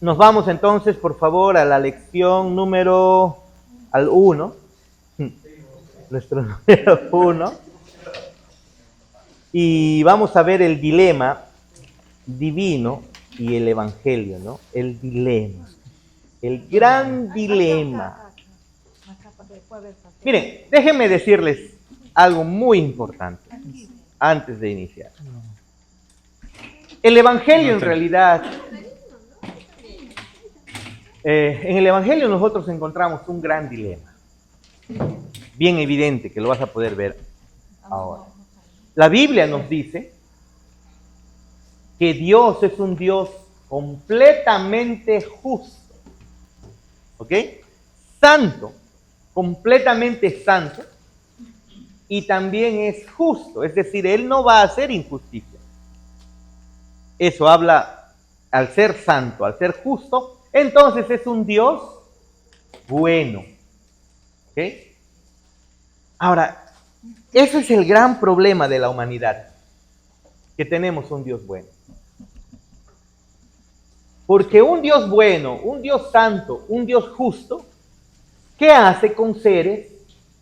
Nos vamos entonces, por favor, a la lección número al 1. Nuestro número 1. Y vamos a ver el dilema divino y el evangelio, ¿no? El dilema. El gran dilema. Miren, déjenme decirles algo muy importante antes de iniciar. El evangelio en realidad, en el evangelio nosotros encontramos un gran dilema. Bien evidente que lo vas a poder ver ahora. La Biblia nos dice que Dios es un Dios completamente justo. ¿Ok? Santo, completamente santo, y también es justo, es decir, Él no va a hacer injusticia. Eso habla, al ser santo, al ser justo, entonces es un Dios bueno. ¿Ok? Ahora, ese es el gran problema de la humanidad, que tenemos un Dios bueno. Porque un Dios bueno, un Dios santo, un Dios justo, ¿qué hace con seres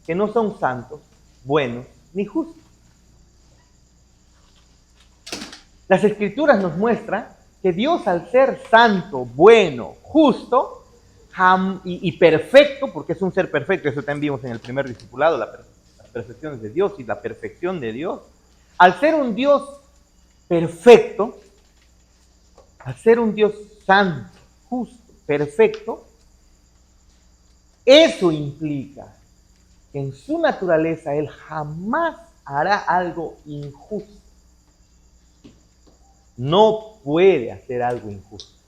que no son santos, buenos ni justos? Las Escrituras nos muestran que Dios, al ser santo, bueno, justo y perfecto, porque es un ser perfecto, eso también vimos en el primer discipulado, las perfecciones de Dios y la perfección de Dios, al ser un Dios perfecto, al ser un Dios santo, justo, perfecto, eso implica que en su naturaleza Él jamás hará algo injusto. No puede hacer algo injusto.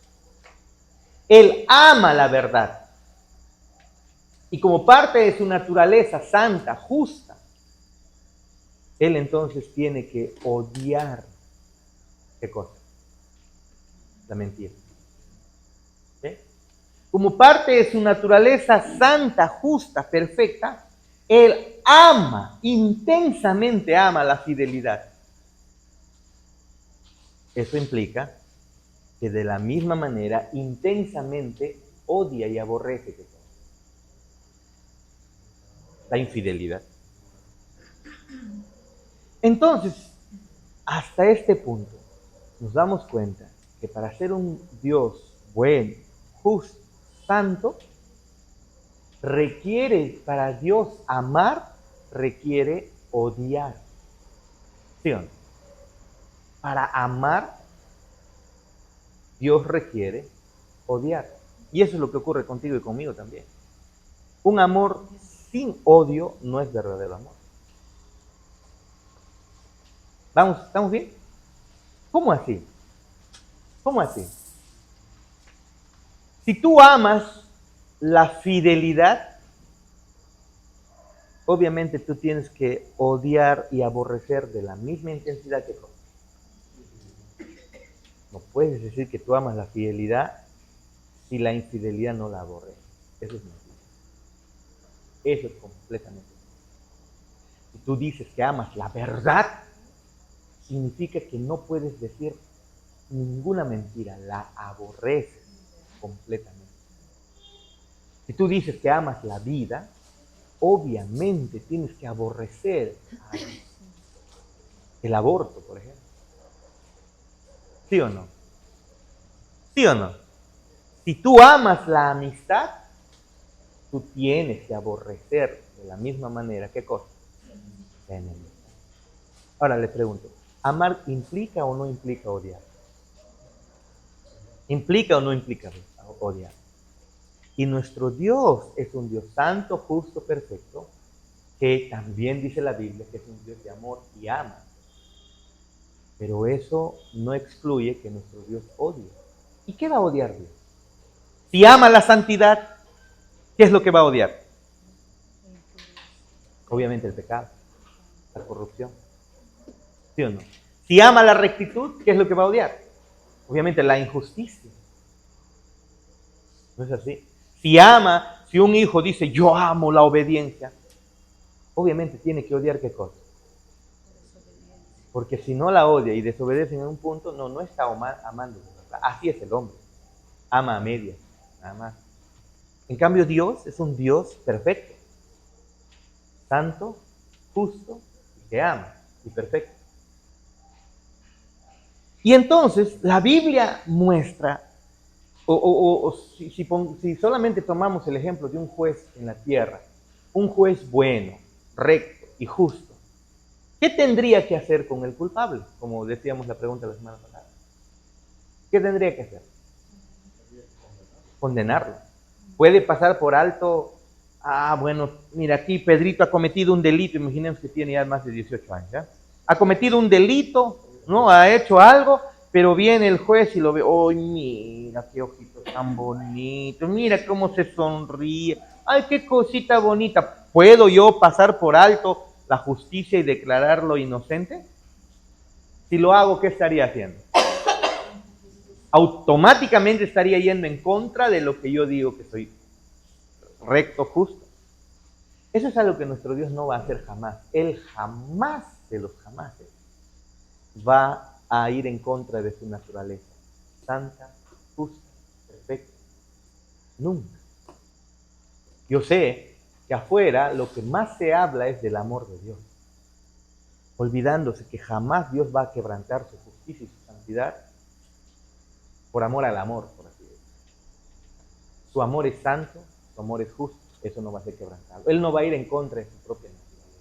Él ama la verdad. Y como parte de su naturaleza santa, justa, Él entonces tiene que odiar, ¿qué cosa? La mentira. ¿Sí? Como parte de su naturaleza santa, justa, perfecta, Él ama, intensamente ama la fidelidad. Eso implica que de la misma manera intensamente odia y aborrece la infidelidad. Entonces, hasta este punto, nos damos cuenta que para ser un Dios bueno, justo, santo, para Dios amar, requiere odiar. ¿Sí o no? Para amar, Dios requiere odiar. Y eso es lo que ocurre contigo y conmigo también. Un amor sin odio no es verdadero amor. ¿Vamos? ¿Estamos bien? ¿Cómo así? ¿Cómo así? Si tú amas la fidelidad, obviamente tú tienes que odiar y aborrecer de la misma intensidad que tú. No puedes decir que tú amas la fidelidad si la infidelidad no la aborreces. Eso es mentira. Eso es completamente mentira. Si tú dices que amas la verdad, significa que no puedes decir ninguna mentira, la aborreces completamente. Si tú dices que amas la vida, obviamente tienes que aborrecer el aborto, por ejemplo. ¿Sí o no? ¿Sí o no? Si tú amas la amistad, tú tienes que aborrecer de la misma manera, ¿qué cosa? La enemistad. Ahora le pregunto, ¿amar implica o no implica odiar? ¿Implica o no implica odiar? Y nuestro Dios es un Dios santo, justo, perfecto, que también dice la Biblia que es un Dios de amor y ama. Pero eso no excluye que nuestro Dios odie. ¿Y qué va a odiar Dios? Si ama la santidad, ¿qué es lo que va a odiar? Obviamente el pecado, la corrupción. ¿Sí o no? Si ama la rectitud, ¿qué es lo que va a odiar? Obviamente la injusticia. ¿No es así? Si un hijo dice, yo amo la obediencia, obviamente tiene que odiar ¿qué cosa? Porque si no la odia y desobedece en un punto, no está amando. Así es el hombre. ama a medias, nada más. En cambio, Dios es un Dios perfecto, santo, justo, que ama y perfecto. Y entonces la Biblia muestra, si solamente tomamos el ejemplo de un juez en la tierra, un juez bueno, recto y justo, ¿qué tendría que hacer con el culpable? Como decíamos la pregunta la semana pasada. ¿Qué tendría que hacer? Condenarlo. Puede pasar por alto, bueno, mira, aquí Pedrito ha cometido un delito, imaginemos que tiene ya más de 18 años, ¿ya? Ha cometido un delito, ¿no? Ha hecho algo, pero viene el juez y lo ve, ¡ay, mira qué ojito tan bonito! Mira cómo se sonríe, ¡ay, qué cosita bonita! ¿Puedo yo pasar por alto la justicia y declararlo inocente? Si lo hago, ¿qué estaría haciendo? Automáticamente estaría yendo en contra de lo que yo digo que soy recto, justo. Eso es algo que nuestro Dios no va a hacer jamás. Él jamás de los jamases va a ir en contra de su naturaleza santa, justa, perfecta. Nunca. Yo sé que afuera lo que más se habla es del amor de Dios, olvidándose que jamás Dios va a quebrantar su justicia y su santidad por amor al amor, por así decirlo. Su amor es santo, su amor es justo, eso no va a ser quebrantado. Él no va a ir en contra de su propia naturaleza.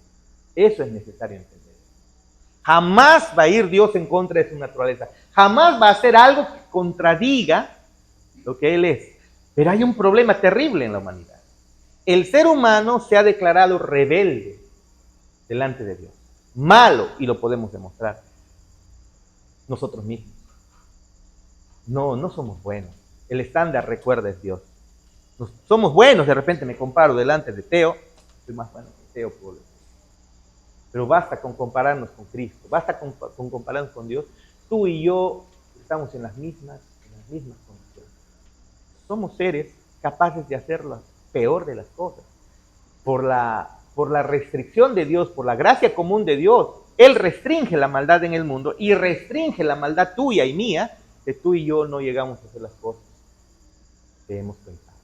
Eso es necesario entender. Jamás va a ir Dios en contra de su naturaleza. Jamás va a hacer algo que contradiga lo que Él es. Pero hay un problema terrible en la humanidad. El ser humano se ha declarado rebelde delante de Dios. Malo, y lo podemos demostrar nosotros mismos. No somos buenos. El estándar, recuerda, es Dios. Somos buenos, de repente me comparo delante de Teo, soy más bueno que Teo, pero basta con compararnos con Cristo, basta con compararnos con Dios. Tú y yo estamos en las mismas condiciones. Somos seres capaces de hacer lo peor de las cosas. Por la restricción de Dios, por la gracia común de Dios, Él restringe la maldad en el mundo y restringe la maldad tuya y mía, que tú y yo no llegamos a hacer las cosas que hemos pensado.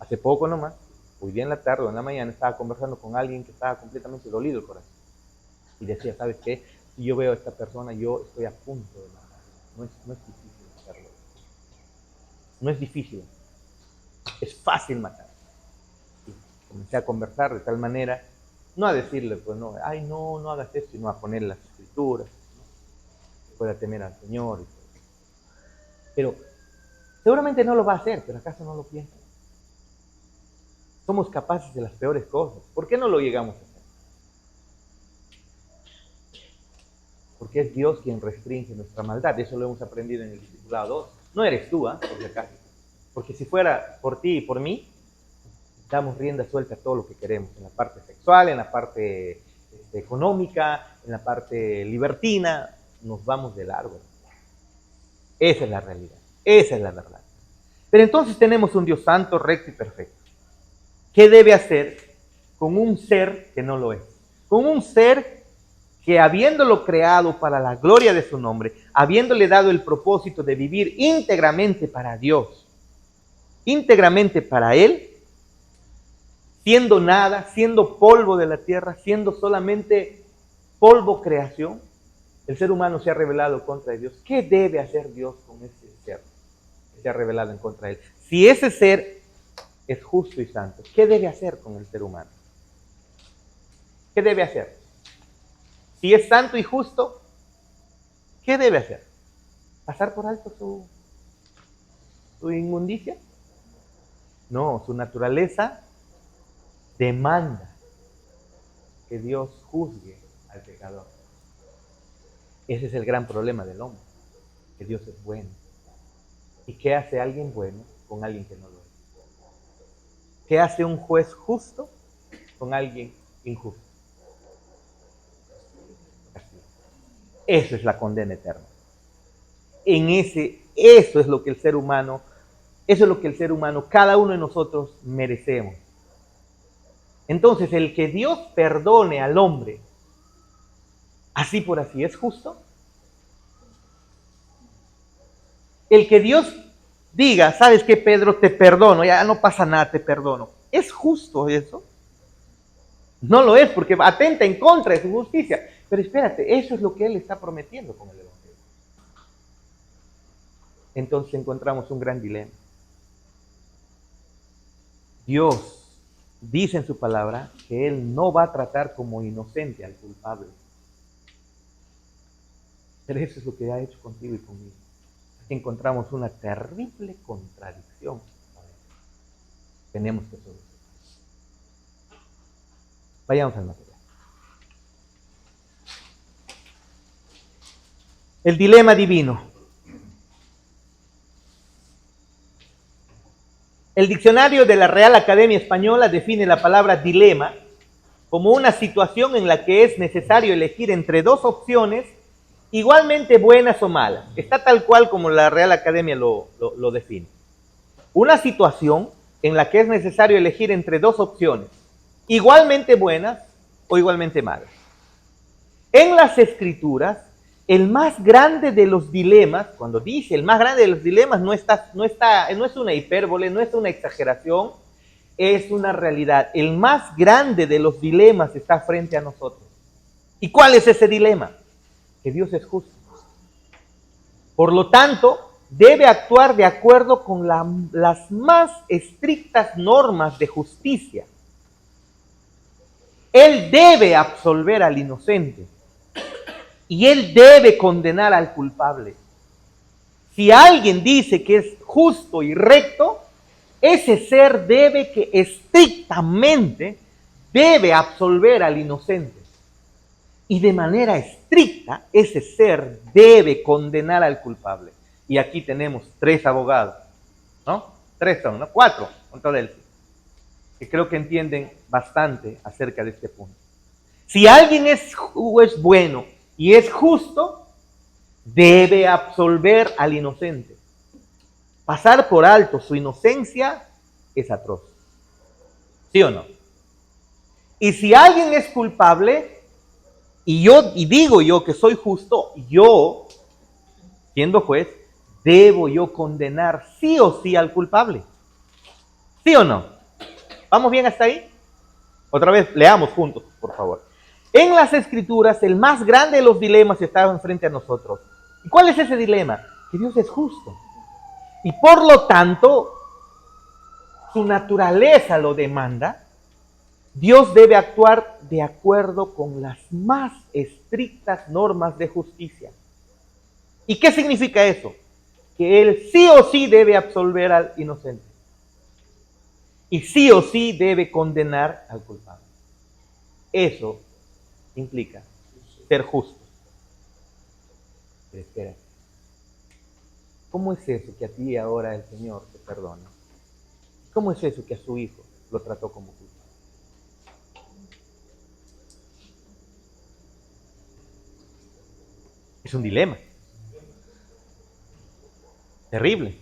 Hace poco nomás, hoy día en la tarde o en la mañana, estaba conversando con alguien que estaba completamente dolido el corazón. Y decía, ¿sabes qué? Si yo veo a esta persona, yo estoy a punto de matarla. No es difícil hacerlo. No es difícil. Es fácil matar. Y comencé a conversar de tal manera, no a decirle, pues no, ay, no hagas esto, sino a poner las escrituras, ¿no? Pueda temer al Señor. Y todo. Pero seguramente no lo va a hacer, pero ¿acaso no lo piensa? Somos capaces de las peores cosas. ¿Por qué no lo llegamos a hacer? Porque es Dios quien restringe nuestra maldad. Eso lo hemos aprendido en el discipulado 2. No eres tú, por si acaso. Porque si fuera por ti y por mí, damos rienda suelta a todo lo que queremos. En la parte sexual, en la parte económica, en la parte libertina, nos vamos de largo. Esa es la realidad. Esa es la verdad. Pero entonces tenemos un Dios santo, recto y perfecto. ¿Qué debe hacer con un ser que no lo es? Con un ser que habiéndolo creado para la gloria de su nombre, habiéndole dado el propósito de vivir íntegramente para Dios, íntegramente para Él, siendo nada, siendo polvo de la tierra, siendo solamente polvo creación, el ser humano se ha rebelado contra Dios. ¿Qué debe hacer Dios con ese ser que se ha rebelado en contra de Él? Si ese ser es justo y santo, ¿qué debe hacer con el ser humano? ¿Qué debe hacer? Si es santo y justo, ¿qué debe hacer? ¿Pasar por alto su inmundicia? No, su naturaleza demanda que Dios juzgue al pecador. Ese es el gran problema del hombre, que Dios es bueno. ¿Y qué hace alguien bueno con alguien que no lo es? ¿Qué hace un juez justo con alguien injusto? Eso es la condena eterna. Eso es lo que el ser humano, cada uno de nosotros merecemos. Entonces, el que Dios perdone al hombre, así por así, ¿es justo? El que Dios diga, ¿sabes qué, Pedro? Te perdono, ya no pasa nada, te perdono. ¿Es justo eso? No lo es, porque atenta en contra de su justicia. Pero espérate, eso es lo que él está prometiendo con el Evangelio. Entonces encontramos un gran dilema. Dios dice en su palabra que Él no va a tratar como inocente al culpable. Pero eso es lo que ha hecho contigo y conmigo. Encontramos una terrible contradicción. Tenemos que solucionar. Vayamos al material. El dilema divino. El diccionario de la Real Academia Española define la palabra dilema como una situación en la que es necesario elegir entre dos opciones igualmente buenas o malas. Está tal cual como la Real Academia lo define. Una situación en la que es necesario elegir entre dos opciones igualmente buenas o igualmente malas. En las Escrituras, el más grande de los dilemas, cuando dice el más grande de los dilemas, no es una hipérbole, no es una exageración, es una realidad. El más grande de los dilemas está frente a nosotros. ¿Y cuál es ese dilema? Que Dios es justo. Por lo tanto, debe actuar de acuerdo con las más estrictas normas de justicia. Él debe absolver al inocente y Él debe condenar al culpable. Si alguien dice que es justo y recto, ese ser debe que estrictamente debe absolver al inocente. Y de manera estricta, ese ser debe condenar al culpable. Y aquí tenemos 3 abogados, ¿no? 3 son, ¿no? 4, con todo él, que creo que entienden bastante acerca de este punto. Si alguien es bueno y es justo, debe absolver al inocente. Pasar por alto su inocencia es atroz. ¿Sí o no? Y si alguien es culpable, y digo yo que soy justo, yo, siendo juez, debo yo condenar sí o sí al culpable. ¿Sí o no? ¿Vamos bien hasta ahí? Otra vez, leamos juntos, por favor. En las Escrituras, el más grande de los dilemas estaba enfrente a nosotros. ¿Y cuál es ese dilema? Que Dios es justo. Y por lo tanto, su naturaleza lo demanda. Dios debe actuar de acuerdo con las más estrictas normas de justicia. ¿Y qué significa eso? Que Él sí o sí debe absolver al inocente. Y sí o sí debe condenar al culpable. Eso implica ser justo. Pero espera, ¿cómo es eso que a ti ahora el Señor te perdona? ¿Cómo es eso que a su hijo lo trató como culpable? Es un dilema. Terrible.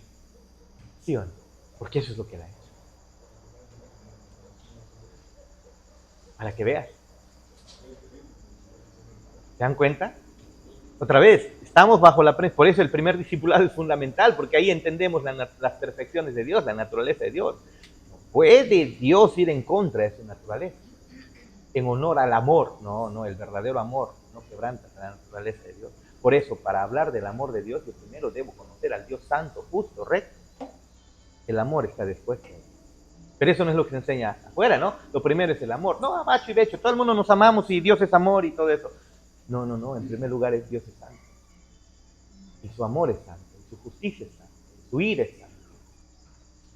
¿Sí o no? Porque eso es lo que él ha hecho. Para que veas. ¿Se dan cuenta? Otra vez, estamos bajo la prensa. Por eso el primer discipulado es fundamental, porque ahí entendemos las perfecciones de Dios, la naturaleza de Dios. No puede Dios ir en contra de su naturaleza. En honor al amor. No, el verdadero amor no quebranta la naturaleza de Dios. Por eso, para hablar del amor de Dios, yo primero debo conocer al Dios santo, justo, recto. El amor está después. Pero eso no es lo que se enseña afuera, ¿no? Lo primero es el amor. No, macho y becho, todo el mundo nos amamos y Dios es amor y todo eso. No, en primer lugar es Dios es santo. Y su amor es santo, y su justicia es santa, y su ira es santa.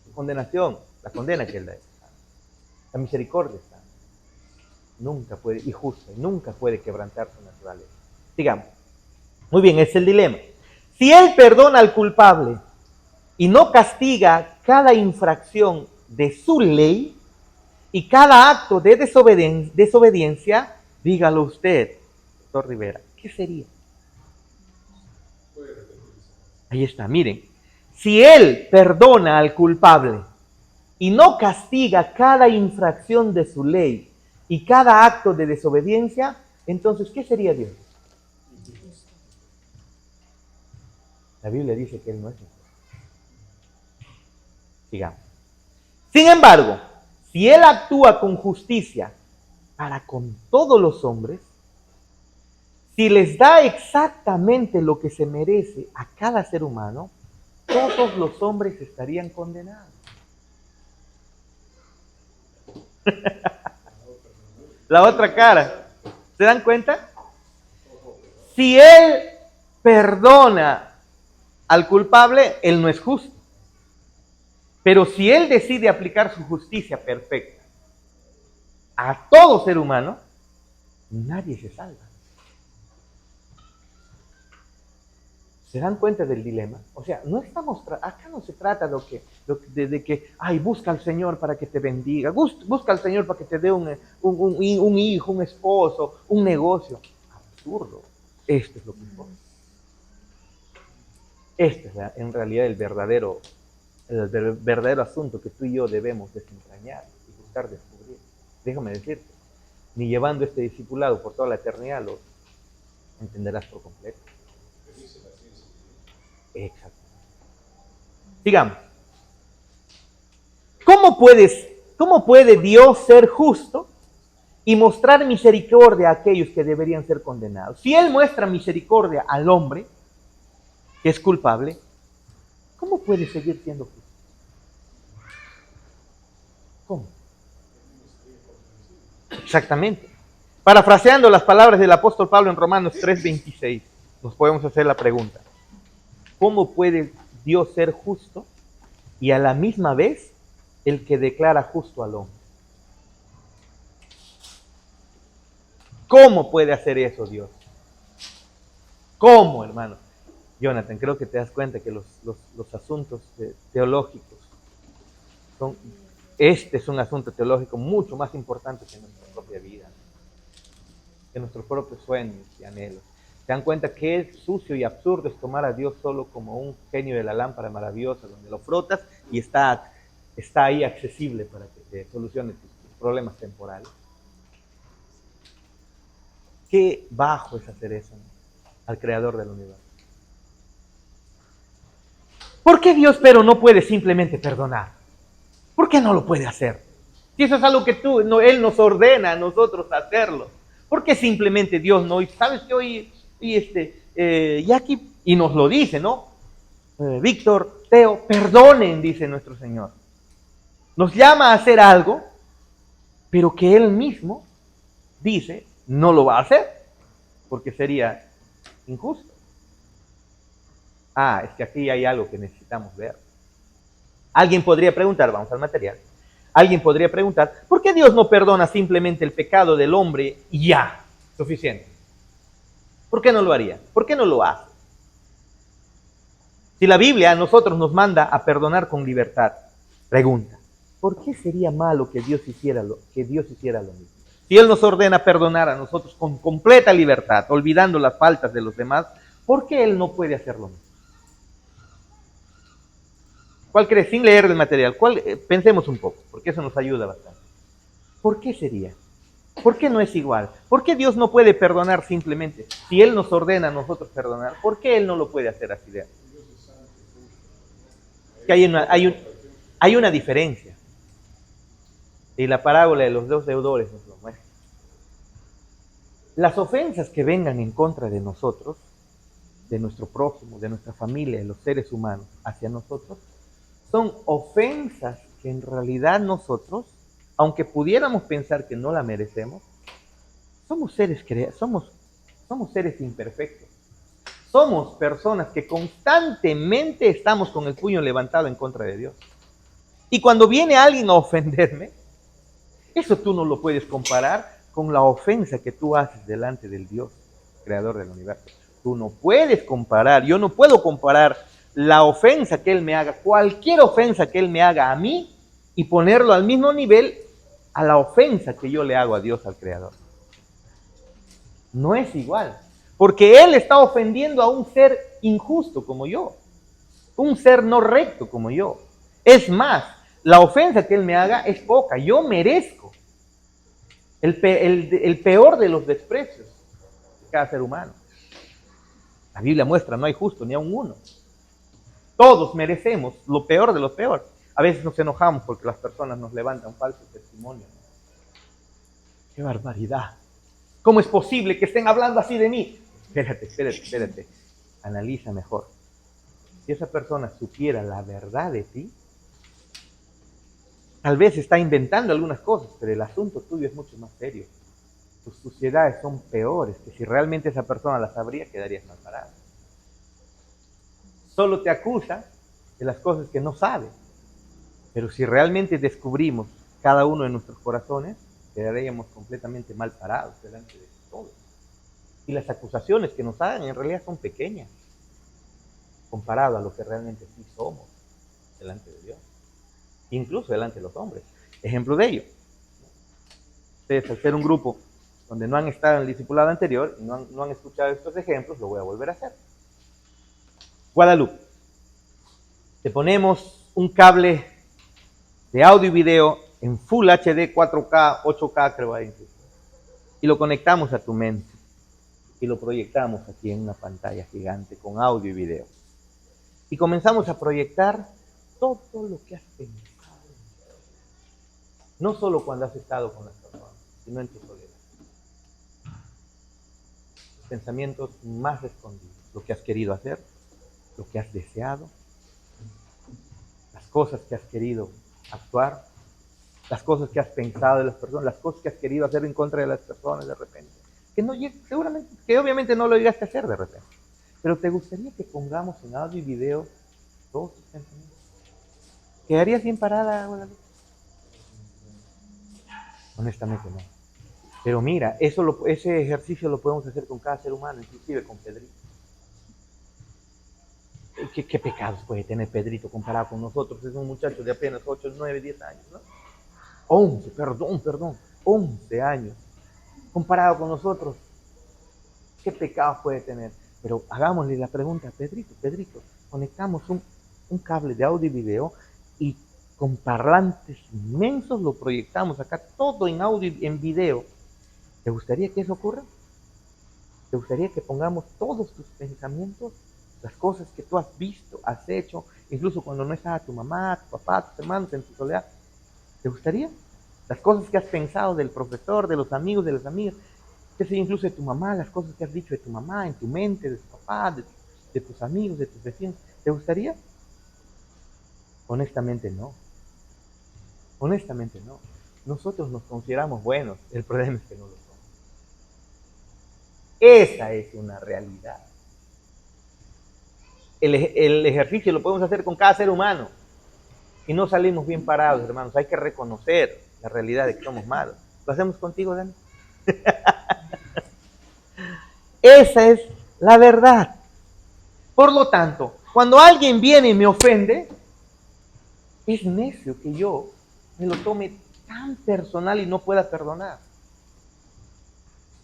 Su condenación, la condena que Él da es santa. La misericordia es santa. Nunca puede, y justa, y nunca puede quebrantar su naturaleza. Sigamos. Muy bien, es el dilema. Si Él perdona al culpable y no castiga cada infracción de su ley y cada acto de desobediencia, dígalo usted, doctor Rivera, ¿qué sería? Ahí está, miren. Si Él perdona al culpable y no castiga cada infracción de su ley y cada acto de desobediencia, entonces, ¿qué sería Dios? La Biblia dice que Él no es injusto. Sigamos. Sin embargo, si Él actúa con justicia para con todos los hombres, si les da exactamente lo que se merece a cada ser humano, todos los hombres estarían condenados. La otra cara. ¿Se dan cuenta? Si Él perdona al culpable, Él no es justo. Pero si Él decide aplicar su justicia perfecta a todo ser humano, nadie se salva. ¿Se dan cuenta del dilema? O sea, no estamos acá no se trata de que, ay, busca al Señor para que te bendiga, busca al Señor para que te dé un hijo, un esposo, un negocio. Absurdo. Esto es lo que importa. Este es en realidad el verdadero asunto que tú y yo debemos desentrañar y buscar descubrir. Déjame decirte, ni llevando este discipulado por toda la eternidad lo entenderás por completo. Exacto. Sigamos. ¿Cómo puede Dios ser justo y mostrar misericordia a aquellos que deberían ser condenados? Si Él muestra misericordia al hombre que es culpable, ¿cómo puede seguir siendo justo? ¿Cómo? Exactamente. Parafraseando las palabras del apóstol Pablo en Romanos 3:26, nos podemos hacer la pregunta: ¿cómo puede Dios ser justo y a la misma vez el que declara justo al hombre? ¿Cómo puede hacer eso Dios? ¿Cómo, hermano? Jonathan, creo que te das cuenta que los asuntos teológicos este es un asunto teológico mucho más importante que nuestra propia vida, que nuestros propios sueños y anhelos. ¿Se dan cuenta qué sucio y absurdo es tomar a Dios solo como un genio de la lámpara maravillosa, donde lo frotas y está ahí accesible para que te solucione tus problemas temporales? Qué bajo es hacer eso, ¿no?, al creador del universo. ¿Por qué Dios, pero no puede simplemente perdonar? ¿Por qué no lo puede hacer? Si eso es algo que Él nos ordena a nosotros hacerlo. ¿Por qué simplemente Dios no? Y sabes que hoy Jackie, y nos lo dice, ¿no? Víctor, Teo, perdonen, dice nuestro Señor. Nos llama a hacer algo, pero que Él mismo dice, no lo va a hacer, porque sería injusto. Es que aquí hay algo que necesitamos ver. Alguien podría preguntar, vamos al material. Alguien podría preguntar, ¿por qué Dios no perdona simplemente el pecado del hombre y ya? Suficiente. ¿Por qué no lo haría? ¿Por qué no lo hace? Si la Biblia a nosotros nos manda a perdonar con libertad, pregunta, ¿por qué sería malo que Dios hiciera lo mismo? Si Él nos ordena perdonar a nosotros con completa libertad, olvidando las faltas de los demás, ¿por qué Él no puede hacer lo mismo? ¿Cuál crees? Sin leer el material, pensemos un poco, porque eso nos ayuda bastante. ¿Por qué sería? ¿Por qué no es igual? ¿Por qué Dios no puede perdonar simplemente? Si Él nos ordena a nosotros perdonar, ¿por qué Él no lo puede hacer así de antes? Que hay una diferencia. Y la parábola de los dos deudores nos lo muestra. Las ofensas que vengan en contra de nosotros, de nuestro prójimo, de nuestra familia, de los seres humanos hacia nosotros, son ofensas que en realidad nosotros, aunque pudiéramos pensar que no la merecemos, somos seres imperfectos. Somos personas que constantemente estamos con el puño levantado en contra de Dios. Y cuando viene alguien a ofenderme, eso tú no lo puedes comparar con la ofensa que tú haces delante del Dios, creador del universo. Tú no puedes comparar, yo no puedo comparar la ofensa que Él me haga, cualquier ofensa que Él me haga a mí, y ponerlo al mismo nivel a la ofensa que yo le hago a Dios, al Creador. No es igual, porque Él está ofendiendo a un ser injusto como yo, un ser no recto como yo. Es más, la ofensa que Él me haga es poca, yo merezco el peor de los desprecios de cada ser humano. La Biblia muestra, no hay justo ni a un uno. Todos merecemos lo peor de lo peor. A veces nos enojamos porque las personas nos levantan falso testimonio. ¡Qué barbaridad! ¿Cómo es posible que estén hablando así de mí? Espérate. Analiza mejor. Si esa persona supiera la verdad de ti, tal vez está inventando algunas cosas, pero el asunto tuyo es mucho más serio. Tus suciedades son peores, que si realmente esa persona las sabría, quedarías mal parado. Solo te acusa de las cosas que no sabe. Pero si realmente descubrimos cada uno de nuestros corazones, quedaríamos completamente mal parados delante de todos. Y las acusaciones que nos hagan en realidad son pequeñas, comparado a lo que realmente sí somos delante de Dios, incluso delante de los hombres. Ejemplo de ello, ustedes al ser un grupo donde no han estado en el discipulado anterior y no han escuchado estos ejemplos, lo voy a volver a hacer. Guadalupe, te ponemos un cable de audio y video en Full HD, 4K, 8K creo ahí, y lo conectamos a tu mente y lo proyectamos aquí en una pantalla gigante con audio y video. Y comenzamos a proyectar todo lo que has pensado. No solo cuando has estado con las personas, sino en tu soledad. Los pensamientos más escondidos, lo que has querido hacer, lo que has deseado, las cosas que has querido actuar, las cosas que has pensado de las personas, las cosas que has querido hacer en contra de las personas de repente. Que no, seguramente, que obviamente no lo llegaste a hacer de repente. Pero ¿te gustaría que pongamos en audio y video todos tus pensamientos? ¿Quedarías bien parada, Guadalupe? Honestamente no. Pero mira, ese ejercicio lo podemos hacer con cada ser humano, inclusive con Pedrito. ¿Qué pecados puede tener Pedrito comparado con nosotros? Es un muchacho de apenas 8, 9, 10 años, ¿no? 11 años. Comparado con nosotros, ¿qué pecados puede tener? Pero hagámosle la pregunta a Pedrito. Conectamos un cable de audio y video y con parlantes inmensos lo proyectamos acá, todo en audio y en video. ¿Te gustaría que eso ocurra? ¿Te gustaría que pongamos todos tus pensamientos, las cosas que tú has visto, has hecho, incluso cuando no estaba tu mamá, tu papá, tus hermanos en tu soledad? ¿Te gustaría? Las cosas que has pensado del profesor, de los amigos, de las amigas, que sea incluso de tu mamá, las cosas que has dicho de tu mamá, en tu mente, de tu papá, de tus amigos, de tus vecinos. ¿Te gustaría? Honestamente no. Honestamente no. Nosotros nos consideramos buenos, el problema es que no lo somos. Esa es una realidad. El ejercicio lo podemos hacer con cada ser humano y no salimos bien parados, hermanos. Hay que reconocer la realidad de que somos malos. ¿Lo hacemos contigo, Dani? Esa es la verdad. Por lo tanto, cuando alguien viene y me ofende, es necio que yo me lo tome tan personal y no pueda perdonar.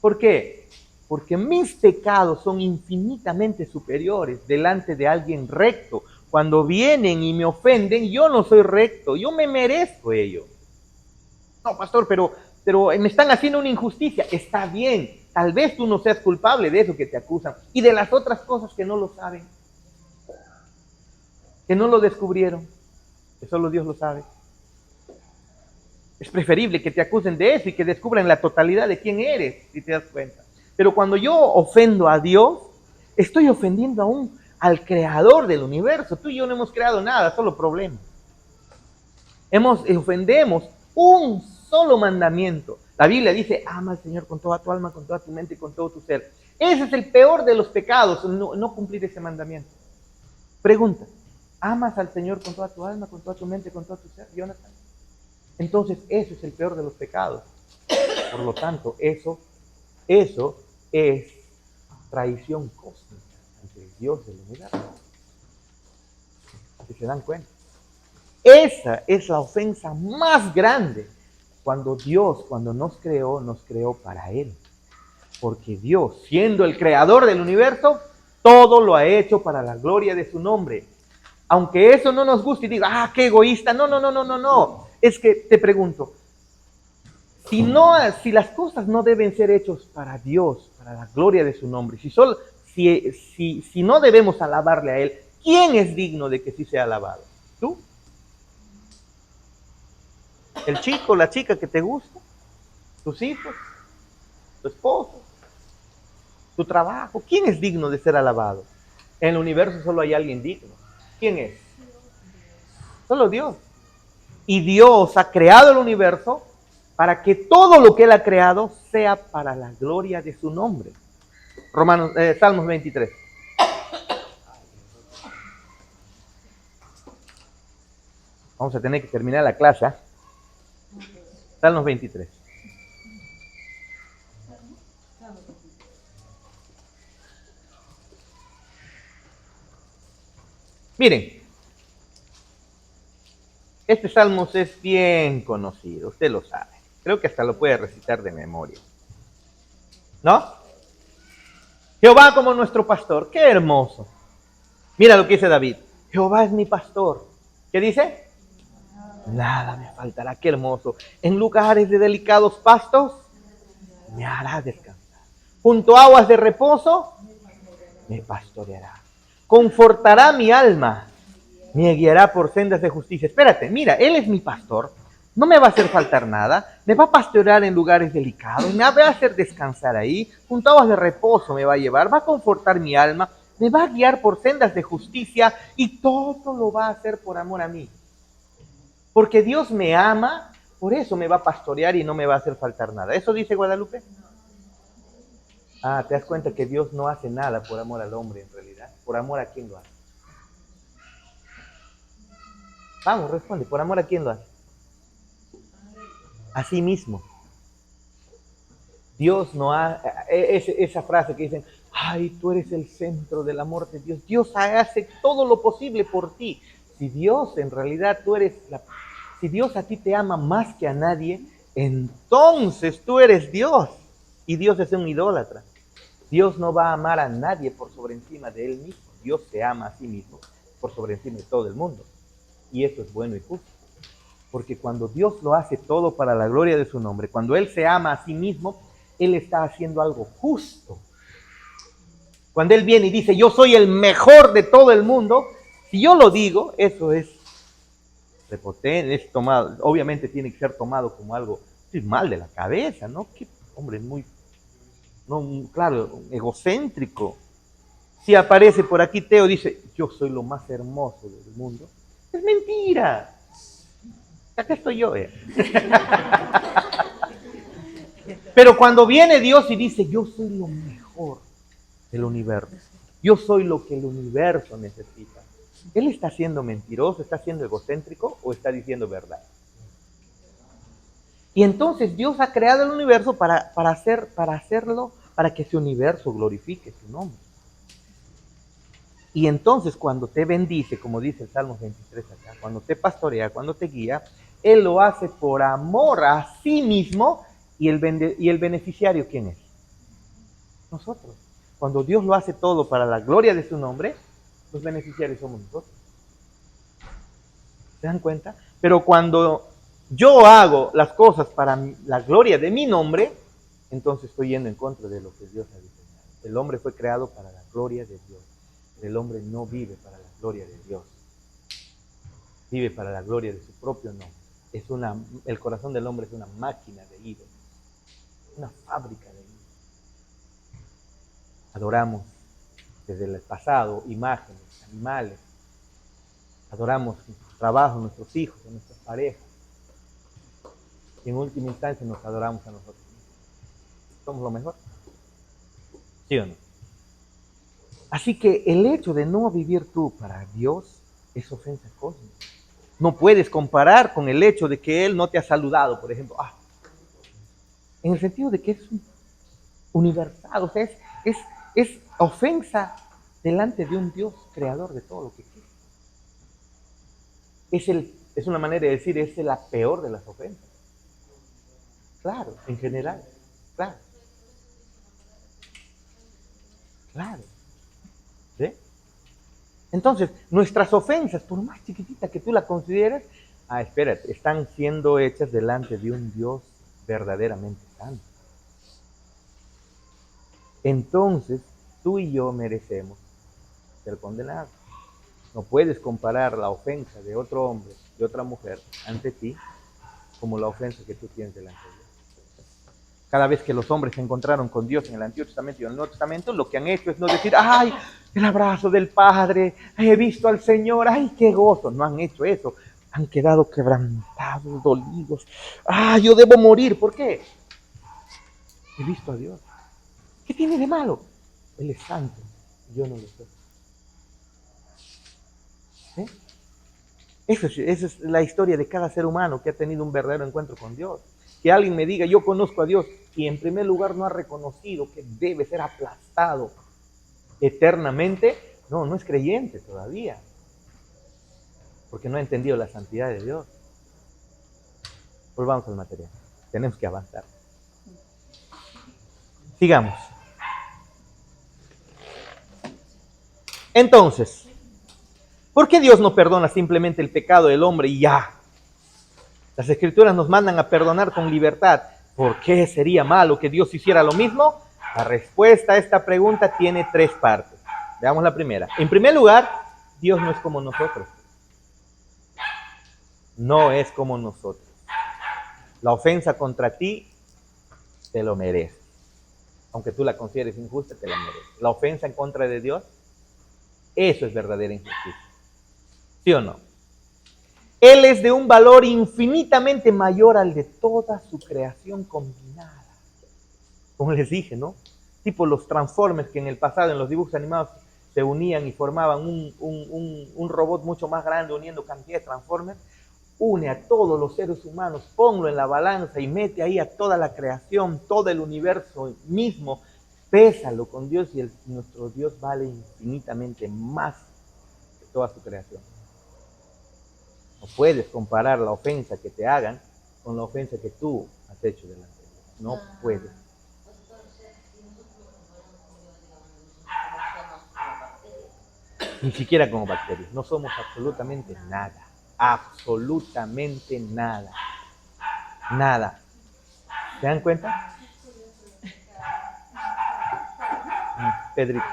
¿Por qué? Porque mis pecados son infinitamente superiores delante de alguien recto. Cuando vienen y me ofenden, yo no soy recto, yo me merezco ello. No, pastor, pero me están haciendo una injusticia. Está bien, tal vez tú no seas culpable de eso que te acusan y de las otras cosas que no lo saben, que no lo descubrieron, que solo Dios lo sabe. Es preferible que te acusen de eso y que descubran la totalidad de quién eres, si te das cuenta. Pero cuando yo ofendo a Dios, estoy ofendiendo aún al creador del universo. Tú y yo no hemos creado nada, solo problemas. Ofendemos un solo mandamiento. La Biblia dice, ama al Señor con toda tu alma, con toda tu mente y con todo tu ser. Ese es el peor de los pecados, no cumplir ese mandamiento. Pregunta, ¿amas al Señor con toda tu alma, con toda tu mente, con todo tu ser, Jonathan? Entonces, eso es el peor de los pecados. Por lo tanto, eso es traición cósmica ante Dios del universo. Si se dan cuenta. Esa es la ofensa más grande. Cuando Dios, cuando nos creó para Él. Porque Dios, siendo el creador del universo, todo lo ha hecho para la gloria de su nombre. Aunque eso no nos guste y diga, qué egoísta. No. Es que te pregunto, si las cosas no deben ser hechas para Dios, para la gloria de su nombre, si no debemos alabarle a Él, ¿quién es digno de que sí sea alabado? ¿Tú? El chico, la chica que te gusta, tus hijos, tu esposo, tu trabajo. ¿Quién es digno de ser alabado? En el universo solo hay alguien digno. ¿Quién es? Solo Dios. Y Dios ha creado el universo para que todo lo que Él ha creado sea para la gloria de su nombre. Salmos 23. Vamos a tener que terminar la clase. Salmos 23. Miren, este Salmos es bien conocido, usted lo sabe. Creo que hasta lo puede recitar de memoria. ¿No? Jehová como nuestro pastor, qué hermoso. Mira lo que dice David. Jehová es mi pastor. ¿Qué dice? Nada me faltará, qué hermoso. En lugares de delicados pastos me hará descansar. Junto a aguas de reposo me pastoreará. Confortará mi alma. Me guiará por sendas de justicia. Espérate, mira, Él es mi pastor. No me va a hacer faltar nada. Me va a pastorear en lugares delicados. Me va a hacer descansar ahí. Junto a aguas de reposo me va a llevar. Va a confortar mi alma. Me va a guiar por sendas de justicia. Y todo lo va a hacer por amor a mí. Porque Dios me ama. Por eso me va a pastorear y no me va a hacer faltar nada. ¿Eso dice Guadalupe? Ah, te das cuenta que Dios no hace nada por amor al hombre en realidad. ¿Por amor a quién lo hace? Vamos, responde. ¿Por amor a quién lo hace? A sí mismo. Dios no hace... Esa frase que dicen, ay, tú eres el centro del amor de Dios. Dios hace todo lo posible por ti. Si Dios en realidad tú eres si Dios a ti te ama más que a nadie, entonces tú eres Dios. Y Dios es un idólatra. Dios no va a amar a nadie por sobre encima de Él mismo. Dios se ama a sí mismo por sobre encima de todo el mundo. Y eso es bueno y justo. Porque cuando Dios lo hace todo para la gloria de su nombre, cuando Él se ama a sí mismo, Él está haciendo algo justo. Cuando Él viene y dice, yo soy el mejor de todo el mundo, si yo lo digo, eso es prepotente, es tomado, obviamente tiene que ser tomado como algo mal de la cabeza, ¿no? Que hombre muy, no, claro, egocéntrico. Si aparece por aquí Teo, dice, yo soy lo más hermoso del mundo. Es mentira. Acá estoy yo. Pero cuando viene Dios y dice, yo soy lo mejor del universo, yo soy lo que el universo necesita, ¿Él está siendo mentiroso, está siendo egocéntrico o está diciendo verdad? Y entonces Dios ha creado el universo para hacerlo, para que ese universo glorifique su nombre. Y entonces cuando te bendice, como dice el Salmo 23 acá, cuando te pastorea, cuando te guía, Él lo hace por amor a sí mismo. ¿Y el beneficiario quién es? Nosotros. Cuando Dios lo hace todo para la gloria de su nombre, los beneficiarios somos nosotros. ¿Se dan cuenta? Pero cuando yo hago las cosas para la gloria de mi nombre, entonces estoy yendo en contra de lo que Dios ha diseñado. El hombre fue creado para la gloria de Dios. El hombre no vive para la gloria de Dios. Vive para la gloria de su propio nombre. El corazón del hombre es una máquina de ídolos. Una fábrica de ídolos. Adoramos desde el pasado imágenes, animales. Adoramos nuestro trabajo, nuestros hijos, nuestras parejas. Y en última instancia nos adoramos a nosotros mismos. ¿Somos lo mejor? ¿Sí o no? Así que el hecho de no vivir tú para Dios es ofensa cósmica. No puedes comparar con el hecho de que Él no te ha saludado, por ejemplo. En el sentido de que es universal, o sea, es ofensa delante de un Dios creador de todo lo que quiere. Es una manera de decir, es la peor de las ofensas. Claro, en general, claro. Claro. ¿Sí? Entonces, nuestras ofensas, por más chiquitita que tú la consideres, espérate, están siendo hechas delante de un Dios verdaderamente santo. Entonces, tú y yo merecemos ser condenados. No puedes comparar la ofensa de otro hombre, de otra mujer, ante ti, como la ofensa que tú tienes delante de Dios. Cada vez que los hombres se encontraron con Dios en el Antiguo Testamento y en el Nuevo Testamento, lo que han hecho es no decir, ¡ay, el abrazo del Padre! ¡He visto al Señor! ¡Ay, qué gozo! No han hecho eso. Han quedado quebrantados, dolidos. ¡Ah, yo debo morir! ¿Por qué? He visto a Dios. ¿Qué tiene de malo? Él es santo, yo no lo soy. ¿Eh? Esa es la historia de cada ser humano que ha tenido un verdadero encuentro con Dios. Que alguien me diga, yo conozco a Dios, y en primer lugar no ha reconocido que debe ser aplastado eternamente, no es creyente todavía. Porque no ha entendido la santidad de Dios. Volvamos al material. Tenemos que avanzar. Sigamos. Entonces, ¿por qué Dios no perdona simplemente el pecado del hombre y ya? Las Escrituras nos mandan a perdonar con libertad. ¿Por qué sería malo que Dios hiciera lo mismo? La respuesta a esta pregunta tiene 3 partes. Veamos la primera. En primer lugar, Dios no es como nosotros. No es como nosotros. La ofensa contra ti te lo mereces. Aunque tú la consideres injusta, te la mereces. La ofensa en contra de Dios, eso es verdadera injusticia. ¿Sí o no? Él es de un valor infinitamente mayor al de toda su creación combinada. Como les dije, ¿no? Tipo los Transformers que en el pasado, en los dibujos animados, se unían y formaban un robot mucho más grande uniendo cantidad de Transformers. Une a todos los seres humanos, ponlo en la balanza y mete ahí a toda la creación, todo el universo mismo. Pésalo con Dios y nuestro Dios vale infinitamente más que toda su creación. No puedes comparar la ofensa que te hagan con la ofensa que tú has hecho delante de Dios. No puedes. Ni siquiera como bacterias. No somos absolutamente nada. Absolutamente nada. Nada. ¿Se dan cuenta? Pedrito.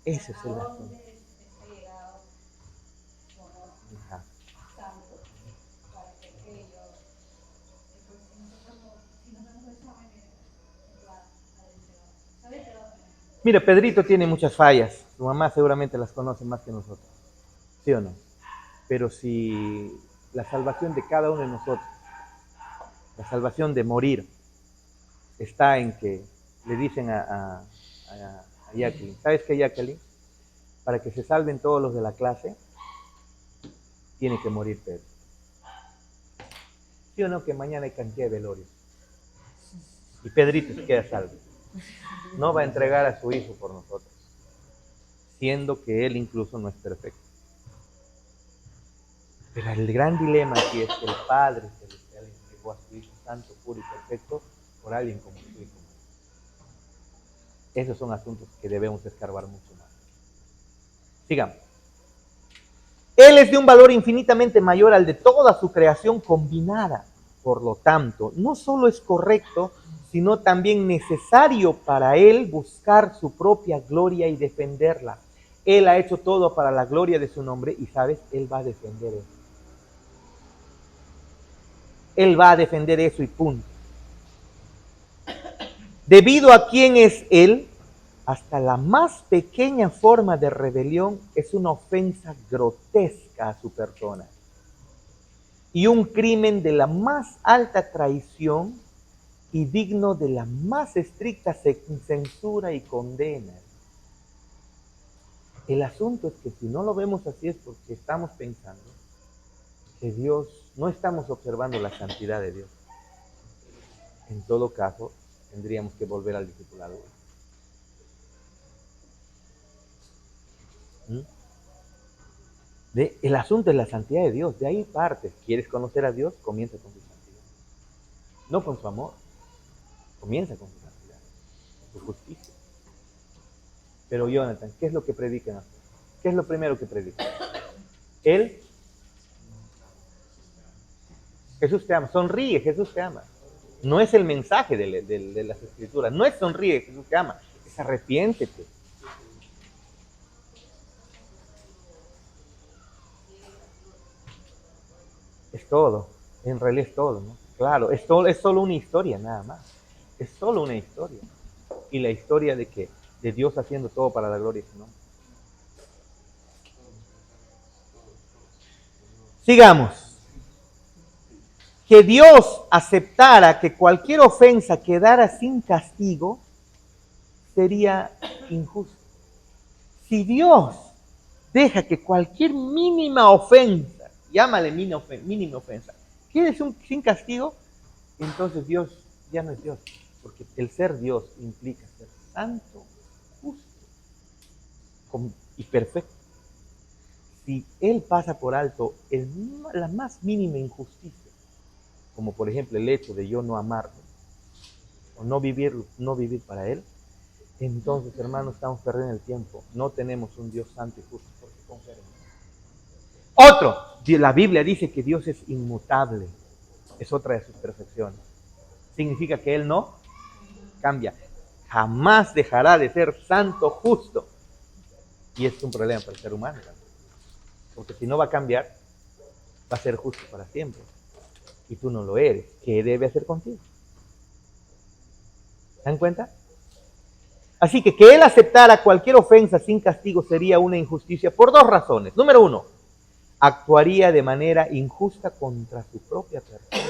Ese es el asunto. Ajá. Mira, Pedrito tiene muchas fallas. Tu mamá seguramente las conoce más que nosotros. ¿Sí o no? Pero si la salvación de cada uno de nosotros, la salvación de morir, está en que le dicen a Jacqueline, ¿sabes qué, Jacqueline? Para que se salven todos los de la clase, tiene que morir Pedro. ¿Sí o no que mañana hay cantidad de velorios? Y Pedrito se queda salvo. No va a entregar a su hijo por nosotros, siendo que él incluso no es perfecto. Pero el gran dilema aquí es que el Padre Celestial entregó a su Hijo Santo, puro y perfecto por alguien como su Hijo. Esos son asuntos que debemos escarbar mucho más. Sigamos. Él es de un valor infinitamente mayor al de toda su creación combinada. Por lo tanto, no solo es correcto, sino también necesario para Él buscar su propia gloria y defenderla. Él ha hecho todo para la gloria de su nombre y, ¿sabes? Él va a defender eso. Él va a defender eso y punto. Debido a quién es Él, hasta la más pequeña forma de rebelión es una ofensa grotesca a su persona y un crimen de la más alta traición y digno de la más estricta censura y condena. El asunto es que si no lo vemos así es porque estamos pensando que Dios, no estamos observando la santidad de Dios. En todo caso, tendríamos que volver al discipulado. El asunto es la santidad de Dios, de ahí parte. ¿Quieres conocer a Dios? Comienza con su santidad. No con su amor, comienza con su santidad, con su justicia. Pero Jonathan, ¿qué es lo que predican? ¿Qué es lo primero que predican? Jesús te ama, sonríe, Jesús te ama. No es el mensaje de las Escrituras. No es sonríe, Jesús te ama. Es arrepiéntete. Es todo. En realidad es todo, ¿no? Claro, es solo una historia nada más. Es solo una historia. Y la historia de que de Dios haciendo todo para la gloria de su nombre. Sigamos. Que Dios aceptara que cualquier ofensa quedara sin castigo sería injusto. Si Dios deja que cualquier mínima ofensa, llámale mínima ofensa, quede sin castigo, entonces Dios ya no es Dios, porque el ser Dios implica ser santo, justo y perfecto. Si Él pasa por alto la más mínima injusticia, como por ejemplo el hecho de yo no amarlo, o no vivir para Él, entonces, hermanos, estamos perdiendo el tiempo. No tenemos un Dios santo y justo porque confiar en Él. Otro, la Biblia dice que Dios es inmutable. Es otra de sus perfecciones. Significa que Él no cambia. Jamás dejará de ser santo, justo. Y es un problema para el ser humano. Porque si no va a cambiar, va a ser justo para siempre. Y tú no lo eres. ¿Qué debe hacer contigo? ¿Se dan cuenta? Así que Él aceptara cualquier ofensa sin castigo sería una injusticia por dos razones. Número uno, actuaría de manera injusta contra su propia persona,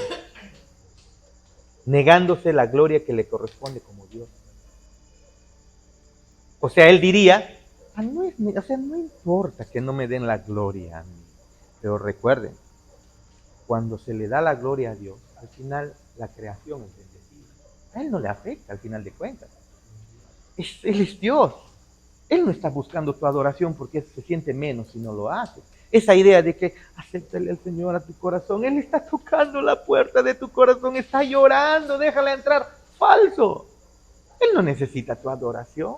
negándose la gloria que le corresponde como Dios. O sea, Él diría, no importa que no me den la gloria a mí, pero recuerden, cuando se le da la gloria a Dios, al final la creación es bendecida. A Él no le afecta al final de cuentas. Él es Dios. Él no está buscando tu adoración porque se siente menos si no lo hace. Esa idea de que acéptale al Señor a tu corazón. Él está tocando la puerta de tu corazón, está llorando, déjala entrar. Falso. Él no necesita tu adoración.